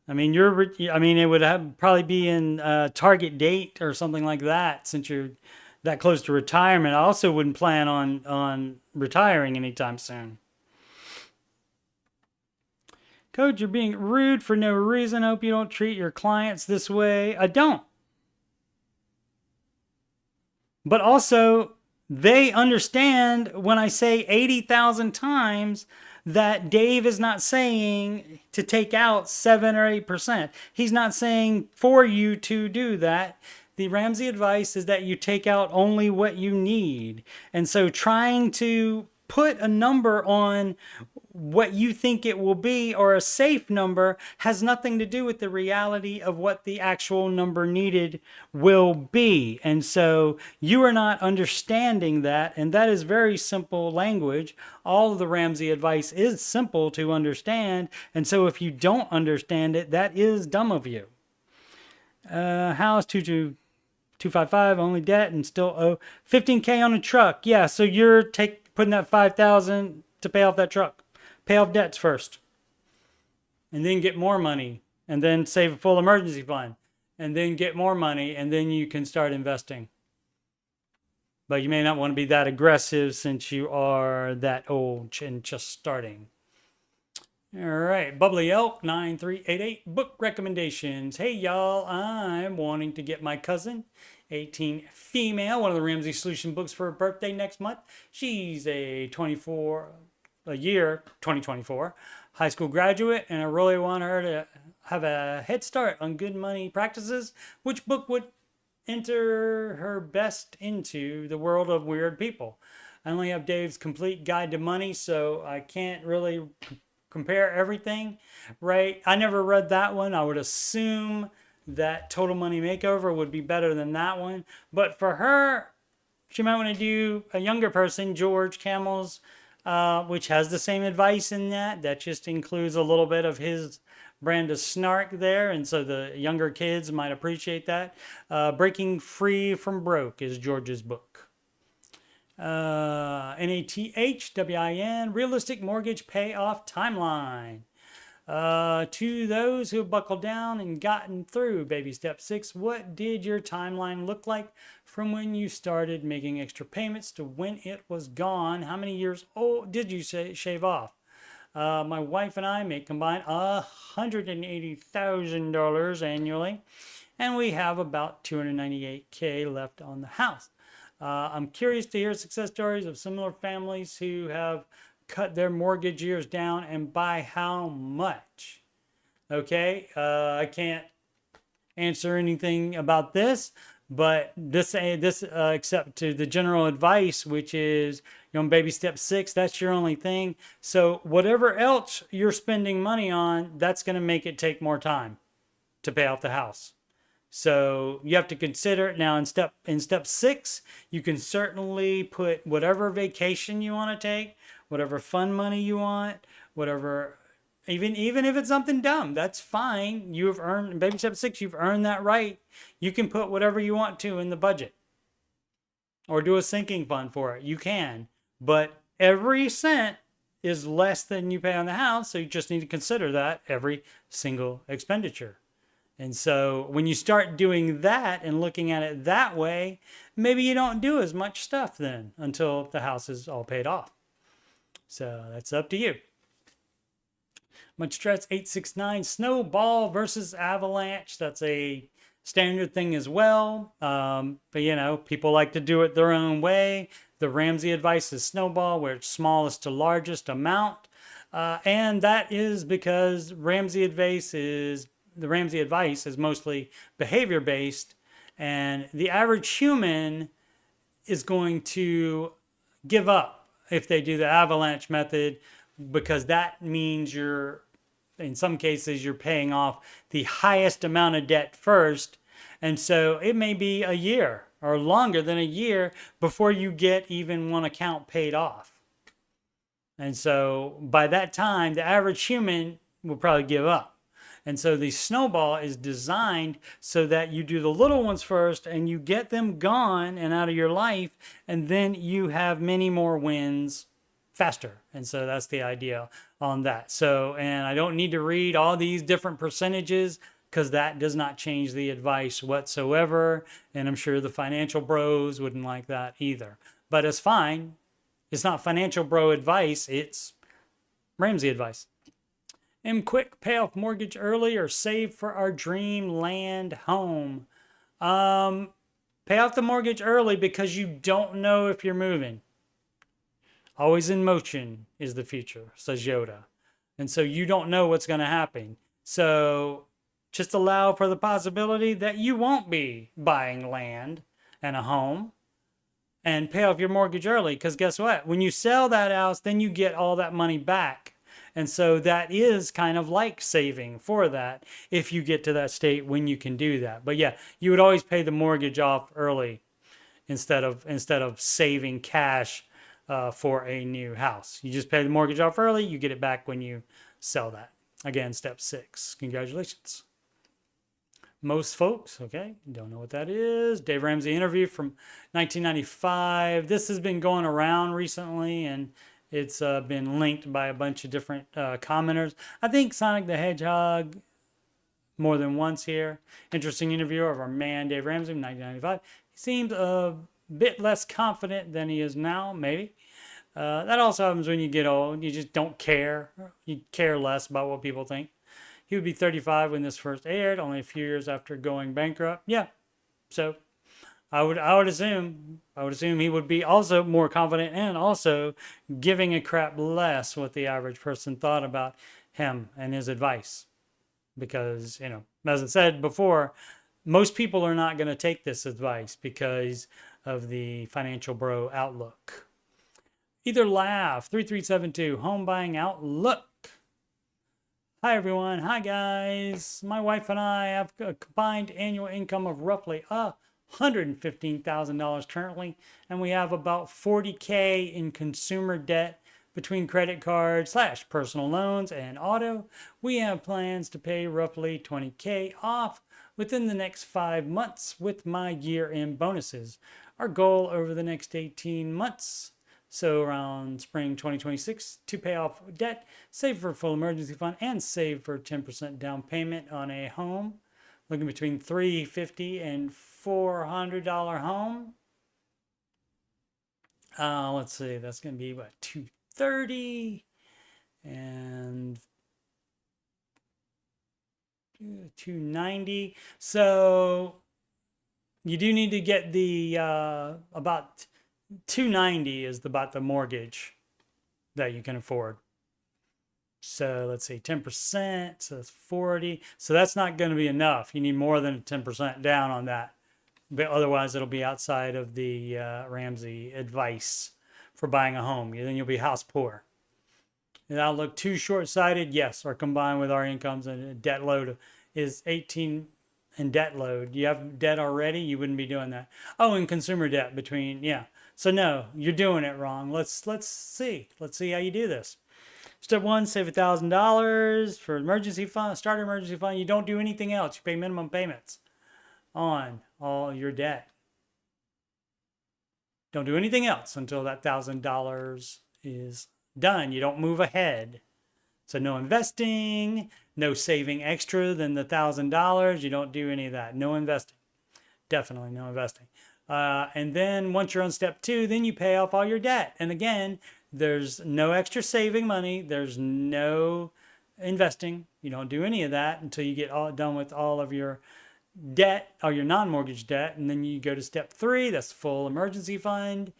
I mean, it would probably be in target date or something like that, since you're that close to retirement. I also wouldn't plan on retiring anytime soon. Coach, you're being rude for no reason. Hope you don't treat your clients this way. I don't. But also, they understand when I say 80,000 times that Dave is not saying to take out 7 or 8%. He's not saying for you to do that. The Ramsey advice is that you take out only what you need. And so trying to put a number on what you think it will be, or a safe number, has nothing to do with the reality of what the actual number needed will be. And so you are not understanding that, and that is very simple language. All of the Ramsey advice is simple to understand, and so if you don't understand it, that is dumb of you. House 255, only debt, and still owe $15K on a truck. Yeah, so you're putting that $5,000 to pay off that truck. Pay off debts first, and then get more money, and then save a full emergency fund, and then get more money, and then you can start investing. But you may not want to be that aggressive since you are that old and just starting. All right, Bubbly Elk 9388, book recommendations. Hey y'all, I'm wanting to get my cousin, 18 female, one of the Ramsey Solution books for her birthday next month. She's a 2024 high school graduate, and I really want her to have a head start on good money practices. Which book would enter her best into the world of weird people? I only have Dave's Complete Guide to Money, so I can't really compare everything, right? I never read that one. I would assume that Total Money Makeover would be better than that one. But for her, she might want to do a younger person, George Camel's, which has the same advice in that. That just includes a little bit of his brand of snark there, and so the younger kids might appreciate that. Breaking Free from Broke is George's book. NATHWIN, Realistic Mortgage Payoff Timeline. To those who have buckled down and gotten through baby step 6, what did your timeline look like from when you started making extra payments to when it was gone? How many years old did you shave off? My wife and I make combined $180,000 annually, and we have about $298K left on the house. I'm curious to hear success stories of similar families who have cut their mortgage years down, and by how much. Okay, I can't answer anything about this, but this except to the general advice, which is, you know, baby step 6, that's your only thing. So whatever else you're spending money on, that's going to make it take more time to pay off the house. So you have to consider it. Now in step 6, you can certainly put whatever vacation you want to take, whatever fun money you want, whatever, even if it's something dumb, that's fine. You have earned, in baby step 6, you've earned that right. You can put whatever you want to in the budget, or do a sinking fund for it. You can, but every cent is less than you pay on the house. So you just need to consider that every single expenditure. And so when you start doing that and looking at it that way, maybe you don't do as much stuff then until the house is all paid off. So that's up to you. Much Stress 869, snowball versus avalanche. That's a standard thing as well. But you know, people like to do it their own way. The Ramsey advice is snowball, where it's smallest to largest amount. And that is because the Ramsey advice is mostly behavior based, and the average human is going to give up if they do the avalanche method, because that means in some cases you're paying off the highest amount of debt first, and so it may be a year or longer than a year before you get even one account paid off. And so by that time, the average human will probably give up. And so the snowball is designed so that you do the little ones first and you get them gone and out of your life, and then you have many more wins faster. And so that's the idea on that. So, and I don't need to read all these different percentages, because that does not change the advice whatsoever. And I'm sure the financial bros wouldn't like that either. But it's fine. It's not financial bro advice. It's Ramsey advice. Quick, pay off mortgage early or save for our dream land home. Pay off the mortgage early because you don't know if you're moving. Always in motion is the future, says Yoda. And so you don't know what's going to happen. So just allow for the possibility that you won't be buying land and a home. and pay off your mortgage early. Because guess what? When you sell that house, then you get all that money back. And so that is kind of like saving for that if you get to that state when you can do that. But yeah, you would always pay the mortgage off early instead of saving cash for a new house. You just pay the mortgage off early, you get it back when you sell that. Again, step 6. Congratulations. Most folks, okay, don't know what that is. Dave Ramsey interview from 1995. This has been going around recently, and it's been linked by a bunch of different commenters. I think Sonic the Hedgehog more than once here. Interesting interview of our man Dave Ramsey in 1995. He seemed a bit less confident than he is now, maybe. That also happens when you get old. You just don't care. You care less about what people think. He would be 35 when this first aired, only a few years after going bankrupt. Yeah, so I would assume he would be also more confident and also giving a crap less what the average person thought about him and his advice. Because, you know, as I said before, most people are not going to take this advice because of the financial bro outlook. Either laugh, 3372, home buying outlook. Hi everyone, hi guys. My wife and I have a combined annual income of roughly $115,000 currently, and we have about $40K in consumer debt between credit cards / personal loans and auto. We have plans to pay roughly $20K off within the next 5 months with my year-end bonuses. Our goal over the next 18 months, so around spring 2026, to pay off debt, save for a full emergency fund, and save for 10% down payment on a home. Looking between $350 and $400 home. Let's see, that's going to be what, $230 and $290. So you do need to get the about $290 is about the mortgage that you can afford. So let's say 10%, so that's 40. So that's not going to be enough. You need more than 10% down on that. But otherwise, it'll be outside of the Ramsey advice for buying a home. Then you'll be house poor. And that'll look too short-sighted. Yes, or combined with our incomes and debt load is 18 and debt load. You have debt already, you wouldn't be doing that. Oh, and consumer debt between, yeah. So no, you're doing it wrong. Let's see. Let's see how you do this. Step 1, save $1,000 for emergency fund, start an emergency fund. You don't do anything else. You pay minimum payments on all your debt. Don't do anything else until that $1,000 is done. You don't move ahead. So no investing, no saving extra than the $1,000. You don't do any of that. No investing. Definitely no investing. And then once you're on step 2, then you pay off all your debt. And again, there's no extra saving money. There's no investing. You don't do any of that until you get all done with all of your debt or your non-mortgage debt. And then you go to step 3, that's full emergency fund.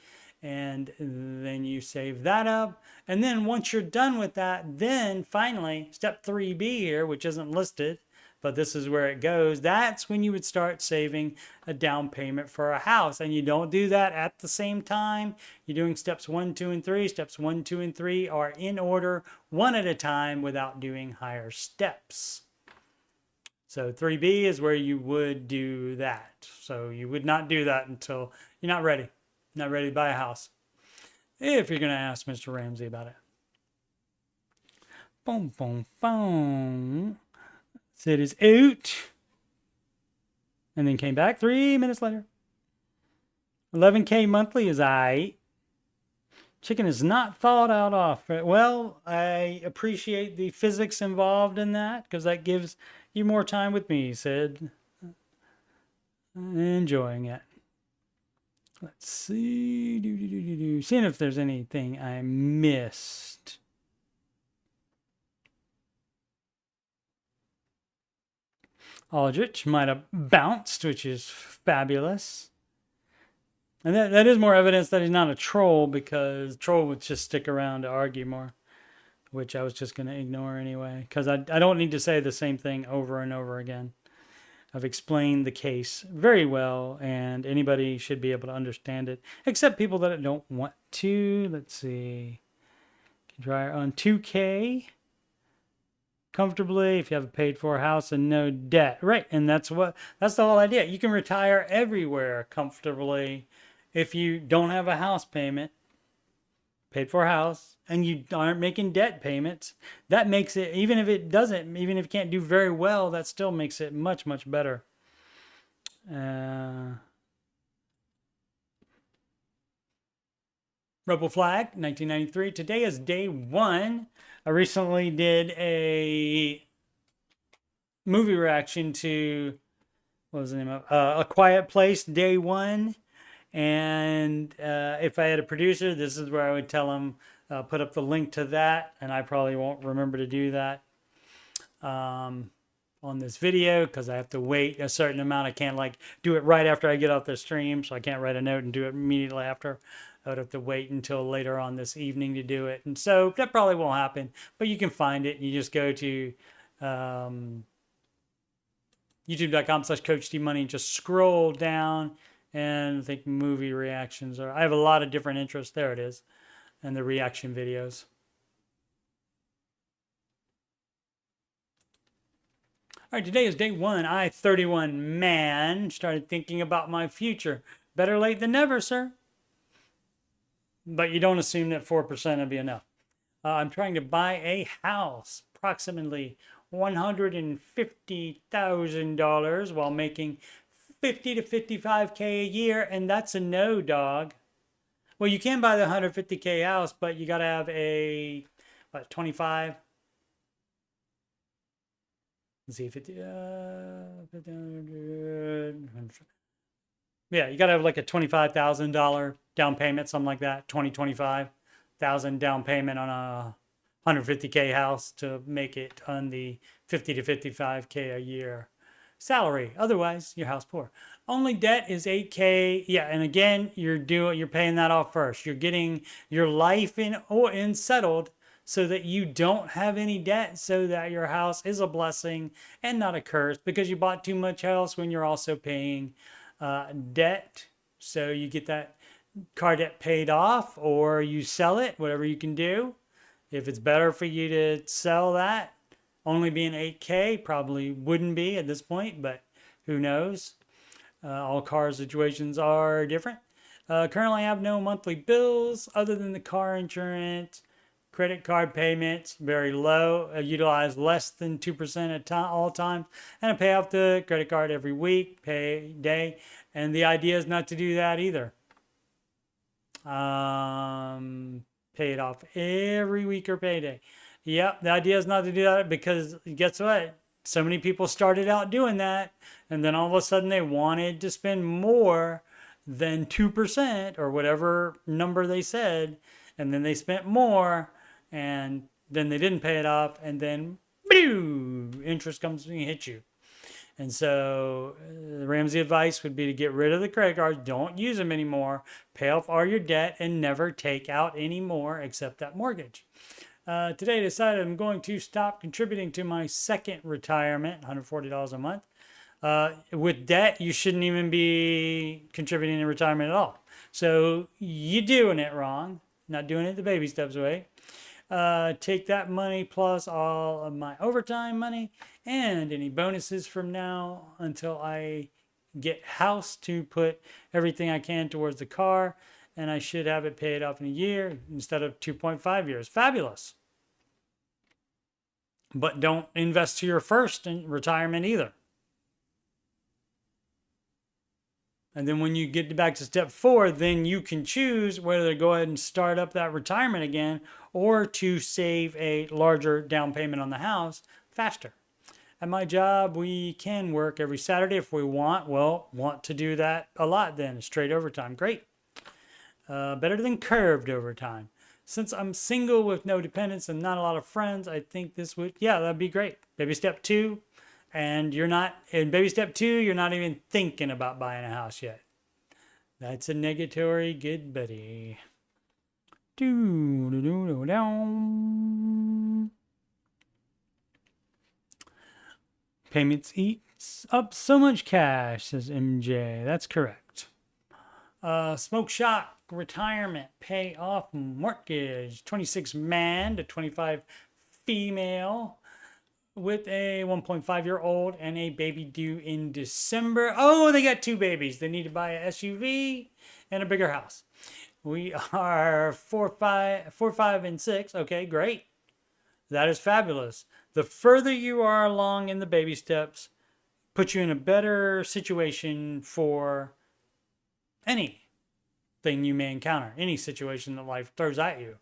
And then you save that up. And then once you're done with that, then finally step 3B here, which isn't listed, but this is where it goes. That's when you would start saving a down payment for a house. And you don't do that at the same time. You're doing steps 1, 2, and 3. Steps 1, 2, and 3 are in order, one at a time, without doing higher steps. So 3B is where you would do that. So you would not do that until you're not ready. Not ready to buy a house. If you're going to ask Mr. Ramsey about it. Boom, boom, boom. Said it's out. And then came back 3 minutes later. 11K monthly is aight. Chicken is not thawed out off. Well, I appreciate the physics involved in that because that gives you more time with me, he said. Enjoying it. Let's see. Seeing if there's anything I missed. Aldrich might have bounced, which is fabulous. And that is more evidence that he's not a troll, because troll would just stick around to argue more, which I was just going to ignore anyway, because I don't need to say the same thing over and over again. I've explained the case very well, and anybody should be able to understand it, except people that don't want to. Let's see. Dryer on 2K comfortably if you have a paid for house and no debt. Right, and that's the whole idea. You can retire everywhere comfortably if you don't have a house payment, paid for house, and you aren't making debt payments. That makes it, even if you can't do very well, that still makes it much, much better. Rebel Flag, 1993. Today is day one. I recently did a movie reaction to, what was the name of A Quiet Place, day one. And if I had a producer, this is where I would tell him, put up the link to that. And I probably won't remember to do that on this video because I have to wait a certain amount. I can't like do it right after I get off the stream. So I can't write a note and do it immediately after. I would have to wait until later on this evening to do it. And so that probably won't happen, but you can find it. You just go to youtube.com/coachstevemoney and just scroll down, and I think movie reactions are, I have a lot of different interests. There it is. And the reaction videos. All right, today is day one. I, 31 man, started thinking about my future. Better late than never, sir. But you don't assume that 4% will be enough. I'm trying to buy a house, approximately $150,000, while making 50 to 55K a year, and that's a no, dog. Well, you can buy the 150K house, but you got to have a, what, 25? Let's see, 50, 100. Yeah, you got to have like a $25,000 down payment, something like that. 25,000 down payment on a 150K house to make it on the 50 to 55K a year salary. Otherwise, you're house poor. Only debt is 8K. Yeah, and again, you're paying that off first. You're getting your life in settled so that you don't have any debt, so that your house is a blessing and not a curse, because you bought too much house when you're also paying debt. So you get that car debt paid off, or you sell it, whatever you can do. If it's better for you to sell that, only being 8K, probably wouldn't be at this point, but who knows? All car situations are different. Currently I have no monthly bills other than the car insurance. Credit card payments, very low. I utilize less than 2% at all times. And I pay off the credit card every week, pay day. And the idea is not to do that either. Pay it off every week or payday. Yep, the idea is not to do that, because guess what? So many people started out doing that, and then all of a sudden they wanted to spend more than 2% or whatever number they said, and then they spent more, and then they didn't pay it off, and then boom, interest comes and hits you. And so the Ramsey advice would be to get rid of the credit cards. Don't use them anymore. Pay off all your debt and never take out any more except that mortgage. Today I decided I'm going to stop contributing to my second retirement, $140 a month. With debt, you shouldn't even be contributing to retirement at all. So you're doing it wrong, not doing it the baby steps way. Take that money plus all of my overtime money and any bonuses from now until I get house to put everything I can towards the car, and I should have it paid off in a year instead of 2.5 years. Fabulous. But don't invest to your first in retirement either. And then when you get back to step 4, then you can choose whether to go ahead and start up that retirement again, or to save a larger down payment on the house faster. At my job, we can work every Saturday if we want. Well, want to do that a lot then. Straight overtime. Great. Better than curved overtime. Since I'm single with no dependents and not a lot of friends, I think this would, yeah, that'd be great. Baby step 2. And you're not, in baby step 2, you're not even thinking about buying a house yet. That's a negatory good buddy. Payments up so much cash, says MJ. That's correct. Smoke shock, retirement, pay off mortgage, 26 man to 25 female with a 1.5-year-old and a baby due in December. Oh, they got 2 babies. They need to buy a SUV and a bigger house. We are 4, 5, and 6. Okay, great. That is fabulous. The further you are along in the baby steps, puts you in a better situation for anything you may encounter, any situation that life throws at you.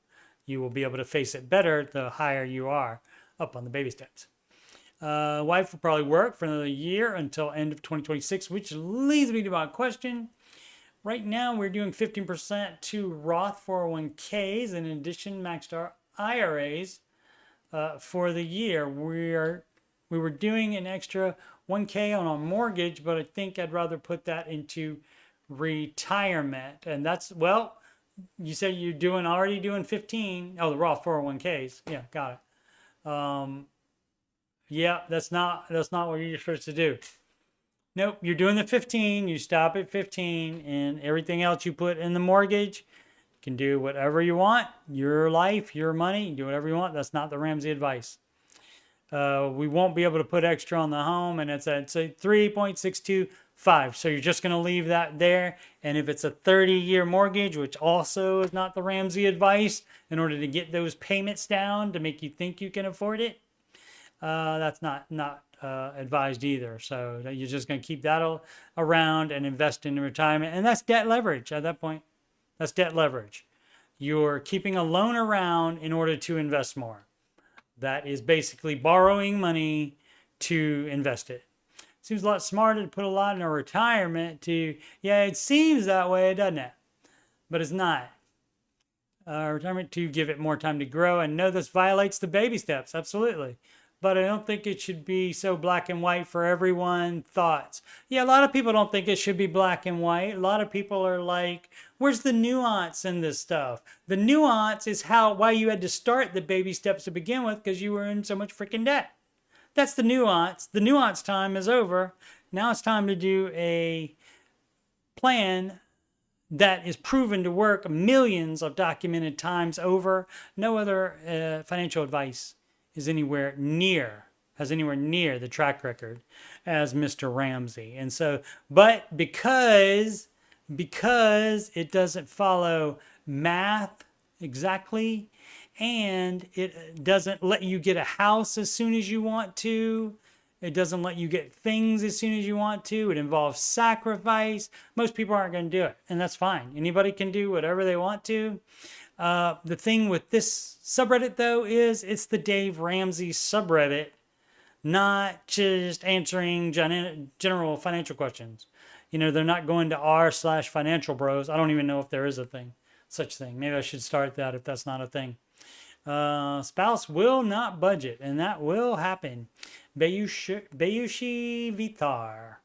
You will be able to face it better the higher you are up on the baby steps. Wife will probably work for another year until end of 2026, which leads me to my question. Right now, we're doing 15% to Roth 401ks. In addition, maxed our IRAs for the year. We were doing an extra 1K on our mortgage, but I think I'd rather put that into retirement. And that's, well, you said you're already doing 15. Oh, the Roth 401ks. Yeah, got it. Yeah, that's not what you're supposed to do. Nope, you're doing the 15. You stop at 15, and everything else you put in the mortgage, you can do whatever you want. Your life, your money, you do whatever you want. That's not the Ramsey advice. We won't be able to put extra on the home, and it's at 3.625. So you're just going to leave that there. And if it's a 30-year mortgage, which also is not the Ramsey advice, in order to get those payments down to make you think you can afford it, that's not advised either. So you're just going to keep that around and invest in retirement. And that's debt leverage at that point. That's debt leverage. You're keeping a loan around in order to invest more. That is basically borrowing money to invest it. Seems a lot smarter to put a lot in a retirement yeah, it seems that way, doesn't it? But it's not. Retirement to give it more time to grow. And no, this violates the baby steps. Absolutely. But I don't think it should be so black and white for everyone. Thoughts. Yeah, a lot of people don't think it should be black and white. A lot of people are like, where's the nuance in this stuff? The nuance is why you had to start the baby steps to begin with, because you were in so much freaking debt. That's the nuance. The nuance time is over. Now it's time to do a plan that is proven to work millions of documented times over. No other financial advice has anywhere near the track record as Mr. Ramsey. And so, but because it doesn't follow math exactly, and it doesn't let you get a house as soon as you want to, it doesn't let you get things as soon as you want to, it involves sacrifice, most people aren't going to do it, and that's fine. Anybody can do whatever they want to. The thing with this subreddit, though, is it's the Dave Ramsey subreddit, not just answering general financial questions. You know, they're not going to r/financial bros. I don't even know if there is a such thing. Maybe I should start that if that's not a thing. Spouse will not budget, and that will happen. Bayushi Vitar.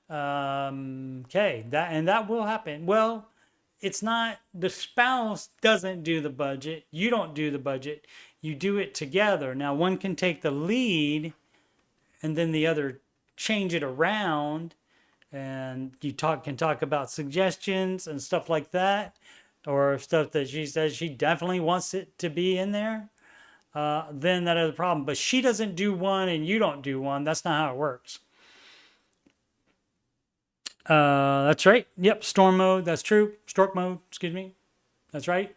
Okay, that will happen. Well, it's not, the spouse doesn't do the budget. You don't do the budget. You do it together. Now, one can take the lead and then the other change it around. And you can talk about suggestions and stuff like that. Or stuff that she says she definitely wants it to be in there. Then that is a problem. But she doesn't do one and you don't do one. That's not how it works. That's right. Yep. Storm mode. That's true. Stork mode. Excuse me. That's right.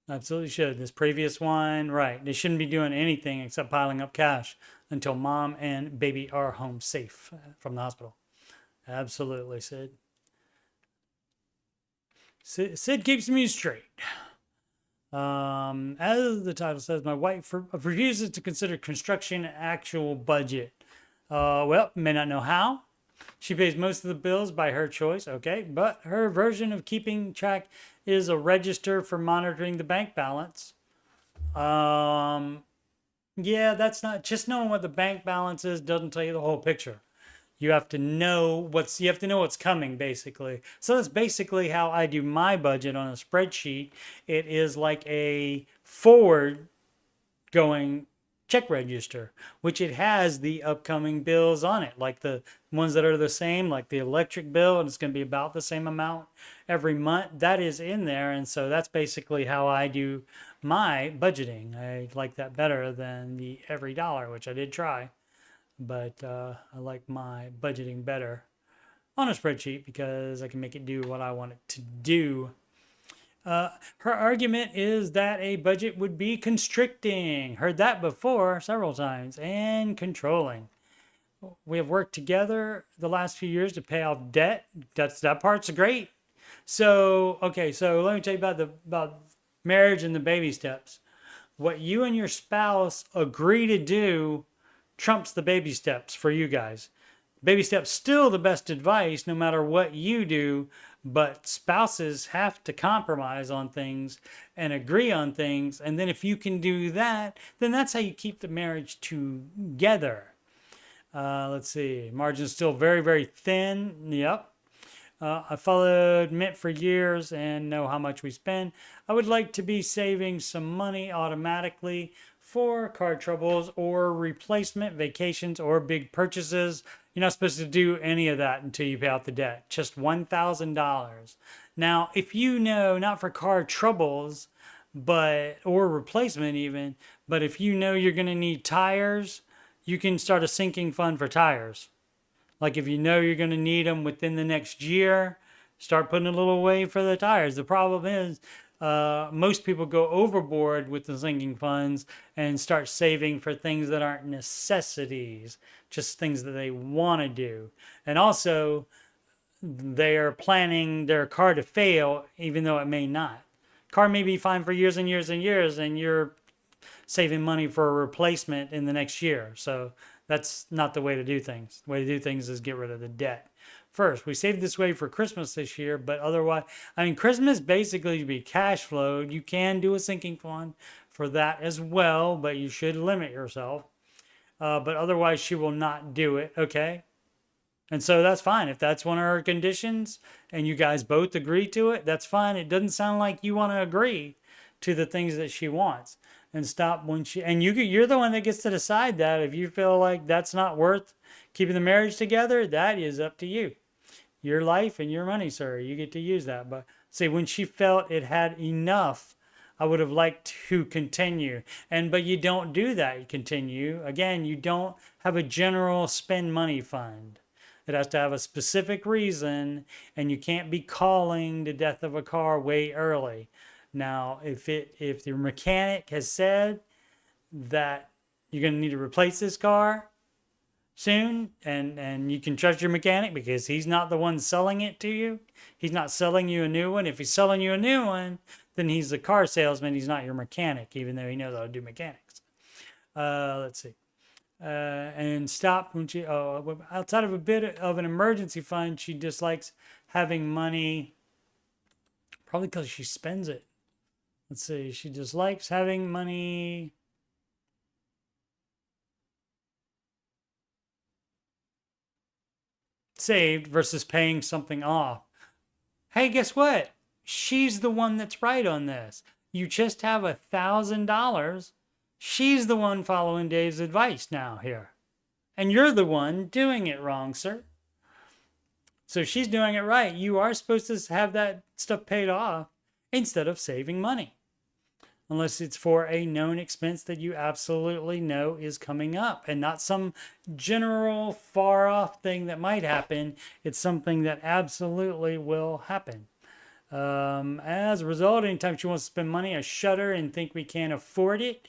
Absolutely should. This previous one. Right. They shouldn't be doing anything except piling up cash until mom and baby are home safe from the hospital. Absolutely, Sid. Sid keeps me straight. As the title says, my wife refuses to consider construction an actual budget. Well, may not know how. She pays most of the bills by her choice, okay, but her version of keeping track is a register for monitoring the bank balance. Yeah, that's not, just knowing what the bank balance is doesn't tell you the whole picture. You have to know what's coming, basically. So that's basically how I do my budget on a spreadsheet. It is like a forward going check register, which it has the upcoming bills on it, like the ones that are the same, like the electric bill, and it's going to be about the same amount every month. That is in there. And so that's basically how I do my budgeting. I like that better than the every dollar, which I did try, but I like my budgeting better on a spreadsheet because I can make it do what I want it to do. Her argument is that a budget would be constricting. Heard that before several times. And controlling. We have worked together the last few years to pay off debt. That part's great. So, okay, so let me tell you about marriage and the baby steps. What you and your spouse agree to do trumps the baby steps for you guys. Baby steps still the best advice no matter what you do, but spouses have to compromise on things and agree on things. And then if you can do that, then that's how you keep the marriage together. Let's see. Margin's still very, very thin. Yep. I followed Mint for years and know how much we spend. I would like to be saving some money automatically for car troubles or replacement, vacations, or big purchases. You're not supposed to do any of that until you pay out the debt. Just $1,000. Now, if you know, not for car troubles, or replacement even, but if you know you're going to need tires, you can start a sinking fund for tires. Like if you know you're going to need them within the next year, start putting a little away for the tires. The problem is most people go overboard with the sinking funds and start saving for things that aren't necessities, just things that they want to do. And also, they are planning their car to fail, even though it may not. Car may be fine for years and years and years, and you're saving money for a replacement in the next year. So that's not the way to do things. The way to do things is get rid of the debt first. We saved this way for Christmas this year, but otherwise, I mean, Christmas basically to be cash flowed. You can do a sinking fund for that as well, but you should limit yourself. But otherwise, she will not do it, okay? And so that's fine. If that's one of her conditions and you guys both agree to it, that's fine. It doesn't sound like you want to agree to the things that she wants. And stop when you're the one that gets to decide that. If you feel like that's not worth keeping the marriage together, that is up to you. Your life and your money, sir. You get to use that. But see, when she felt it had enough, I would have liked to continue. But you don't do that. You continue. Again, you don't have a general spend money fund. It has to have a specific reason, and you can't be calling the death of a car way early. Now, if your mechanic has said that you're going to need to replace this car soon, and you can trust your mechanic because he's not the one selling it to you. He's not selling you a new one. If he's selling you a new one, then he's a car salesman. He's not your mechanic, even though he knows how to do mechanics. Let's see. And stop when she, outside of a bit of an emergency fund, she dislikes having money, probably because she spends it. Let's see, she dislikes having money saved versus paying something off. Hey, guess what? She's the one that's right on this. You just have $1,000. She's the one following Dave's advice now here. And you're the one doing it wrong, sir. So she's doing it right. You are supposed to have that stuff paid off instead of saving money. Unless it's for a known expense that you absolutely know is coming up and not some general far off thing that might happen. It's something that absolutely will happen. As a result, anytime she wants to spend money, I shut her and think we can't afford it.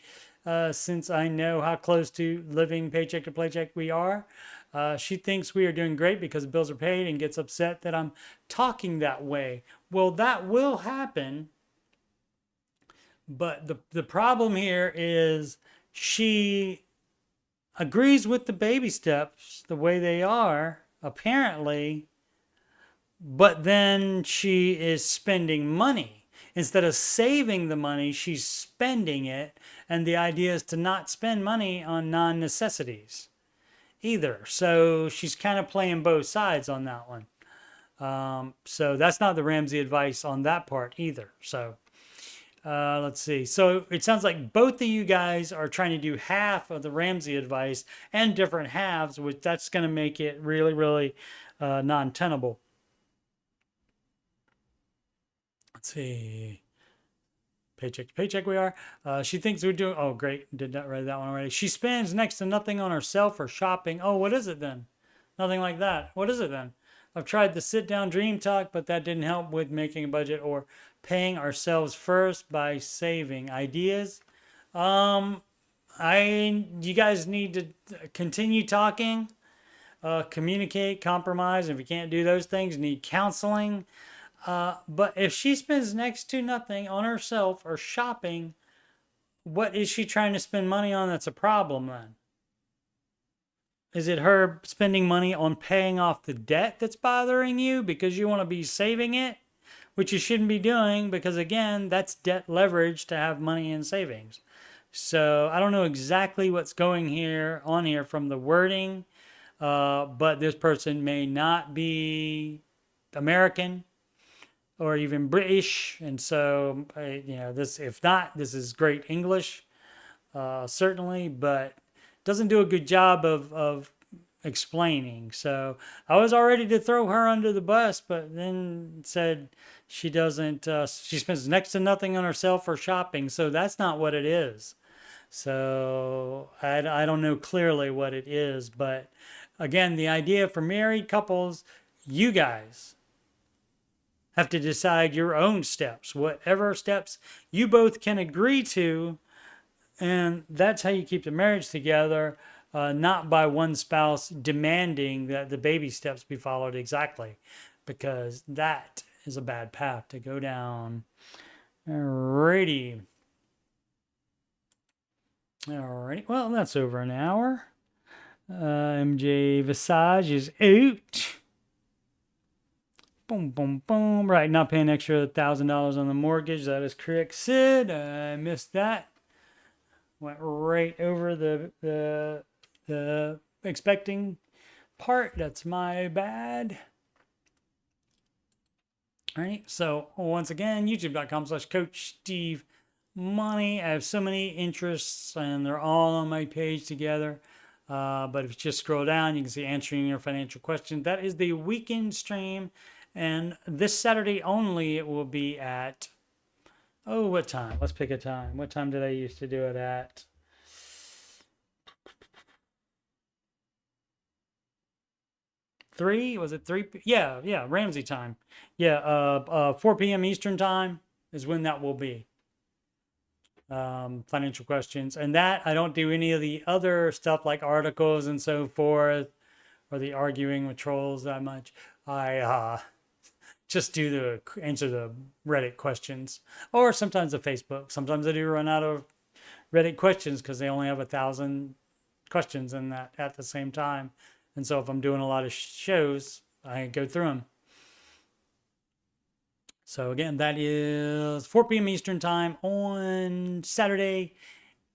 Since I know how close to living paycheck to paycheck we are. She thinks we are doing great because the bills are paid and gets upset that I'm talking that way. Well, that will happen. But the problem here is she agrees with the baby steps the way they are, apparently, but then she is spending money. Instead of saving the money, she's spending it, and the idea is to not spend money on non-necessities either. So she's kind of playing both sides on that one. So that's not the Ramsey advice on that part either. So Let's see. So it sounds like both of you guys are trying to do half of the Ramsey advice and different halves, which that's going to make it really, really non-tenable. Let's see. Paycheck to paycheck we are. She thinks we're doing, oh, great. Did not read that one already. She spends next to nothing on herself or shopping. Oh, what is it then? Nothing like that. What is it then? I've tried the sit down dream talk, but that didn't help with making a budget or paying ourselves first by saving. Ideas? You guys need to continue talking, communicate, compromise. If you can't do those things, you need counseling. But if she spends next to nothing on herself or shopping, what is she trying to spend money on that's a problem then? Is it her spending money on paying off the debt that's bothering you because you want to be saving it? Which you shouldn't be doing because, again, that's debt leverage to have money in savings. So I don't know exactly what's going on here from the wording, but this person may not be American or even British. And so, if not, this is great English, certainly, but doesn't do a good job of explaining. So I was all ready to throw her under the bus, but then said she doesn't, she spends next to nothing on herself or shopping. So that's not what it is. So I don't know clearly what it is, but again, the idea for married couples, you guys have to decide your own steps, whatever steps you both can agree to. And that's how you keep the marriage together, not by one spouse demanding that the baby steps be followed exactly, because that is a bad path to go down. Alrighty. Well, that's over an hour. MJ Visage is out. Boom, boom, boom. Right, not paying extra $1,000 on the mortgage. That is correct, Sid. I missed that. Went right over the expecting part. That's my bad. All right. So once again, youtube.com/coachstevemoney. I have so many interests and they're all on my page together. But if you just scroll down, you can see answering your financial questions. That is the weekend stream. And this Saturday only, it will be at, oh, what time? Let's pick a time. What time did I used to do it at? 3? Was it 3? Yeah, Ramsey time. Yeah, 4 p.m. Eastern time is when that will be. Financial questions. And that, I don't do any of the other stuff like articles and so forth, or the arguing with trolls that much. I just do answer the Reddit questions, or sometimes the Facebook. Sometimes I do run out of Reddit questions because they only have 1,000 questions in that at the same time. And so if I'm doing a lot of shows, I go through them. So again, that is 4 p.m. Eastern time on Saturday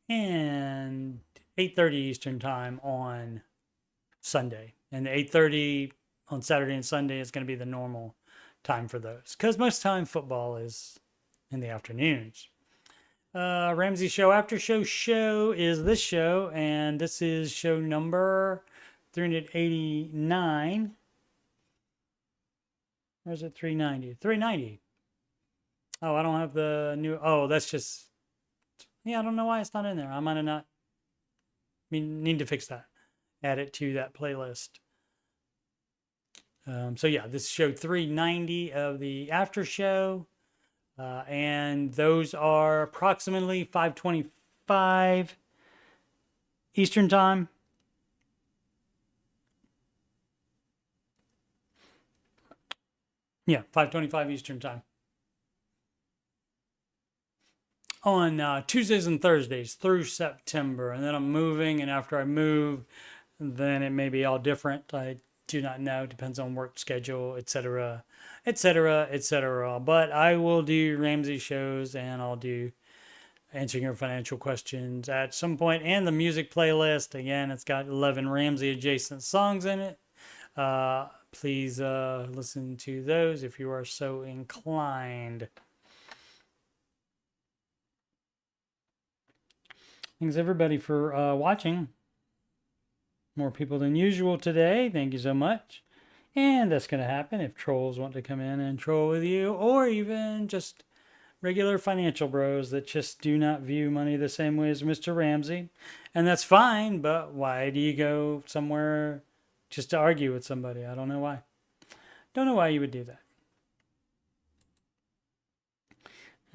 and 8:30 Eastern time on Sunday. And 8:30 on Saturday and Sunday is going to be the normal time for those, because most time football is in the afternoons. Ramsey Show Aftershow show is this show, and this is show number 389. Or is it 390? 390. Oh, I don't have the new. Oh, that's just. Yeah, I don't know why it's not in there. I might have not. Need to fix that. Add it to that playlist. So yeah, this is show 390 of the after show. And those are approximately 5:25 Eastern time. Yeah, 5:25 Eastern time. On Tuesdays and Thursdays through September. And then I'm moving, and after I move, then it may be all different. I do not know. Depends on work schedule, etc., etc., etc. But I will do Ramsey shows, and I'll do answering your financial questions at some point. And the music playlist, again, it's got 11 Ramsey adjacent songs in it. Please listen to those if you are so inclined. Thanks everybody for watching. More people than usual today. Thank you so much. And that's going to happen if trolls want to come in and troll with you, or even just regular financial bros that just do not view money the same way as Mr. Ramsey. And that's fine, but why do you go somewhere just to argue with somebody? I don't know why. Don't know why you would do that.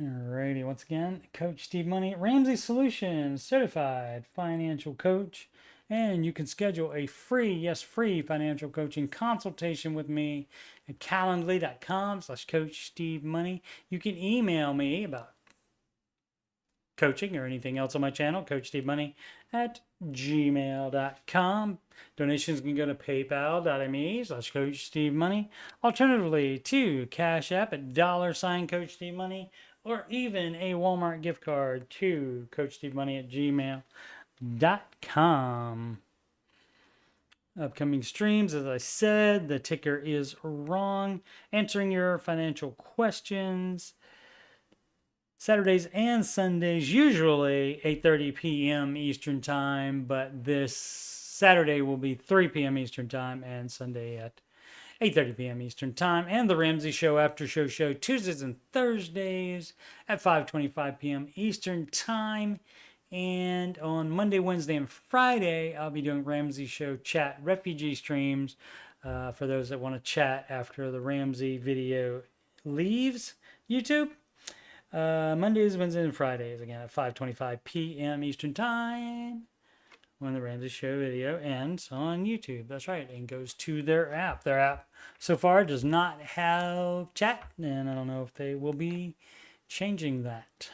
Alrighty, once again, Coach Steve Money, Ramsey Solutions, certified financial coach. And you can schedule a free, yes, free financial coaching consultation with me at calendly.com/coachstevemoney. You can email me about coaching or anything else on my channel, coachstevemoney@gmail.com. Donations can go to paypal.me/coachstevemoney. Alternatively, to Cash App at $CoachSteveMoney, or even a Walmart gift card to coachstevemoney@gmail.com. Upcoming streams, as I said, the ticker is wrong. Answering your financial questions Saturdays and Sundays, usually 8:30 p.m. Eastern Time, but this Saturday will be 3 p.m. Eastern Time and Sunday at 8:30 p.m. Eastern Time. And the Ramsey Show After Show Tuesdays and Thursdays at 5:25 p.m. Eastern Time. And on Monday, Wednesday, and Friday, I'll be doing Ramsey Show Chat Refugee streams for those that want to chat after the Ramsey video leaves YouTube. Mondays, Wednesdays, and Fridays, again, at 5:25 p.m. Eastern Time when the Ramsey Show video ends on YouTube. That's right, and goes to their app. Their app so far does not have chat, and I don't know if they will be changing that.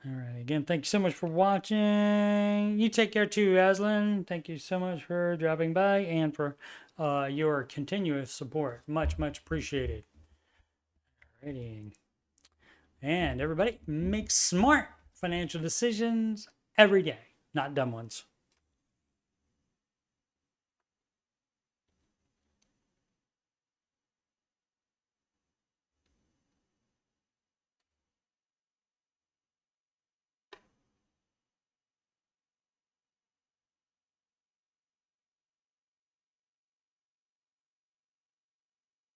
All right, again, thank you so much for watching. You take care too, Aslan. Thank you so much for dropping by and for your continuous support. Much, much appreciated. Alrighty. And everybody, make smart financial decisions every day, not dumb ones.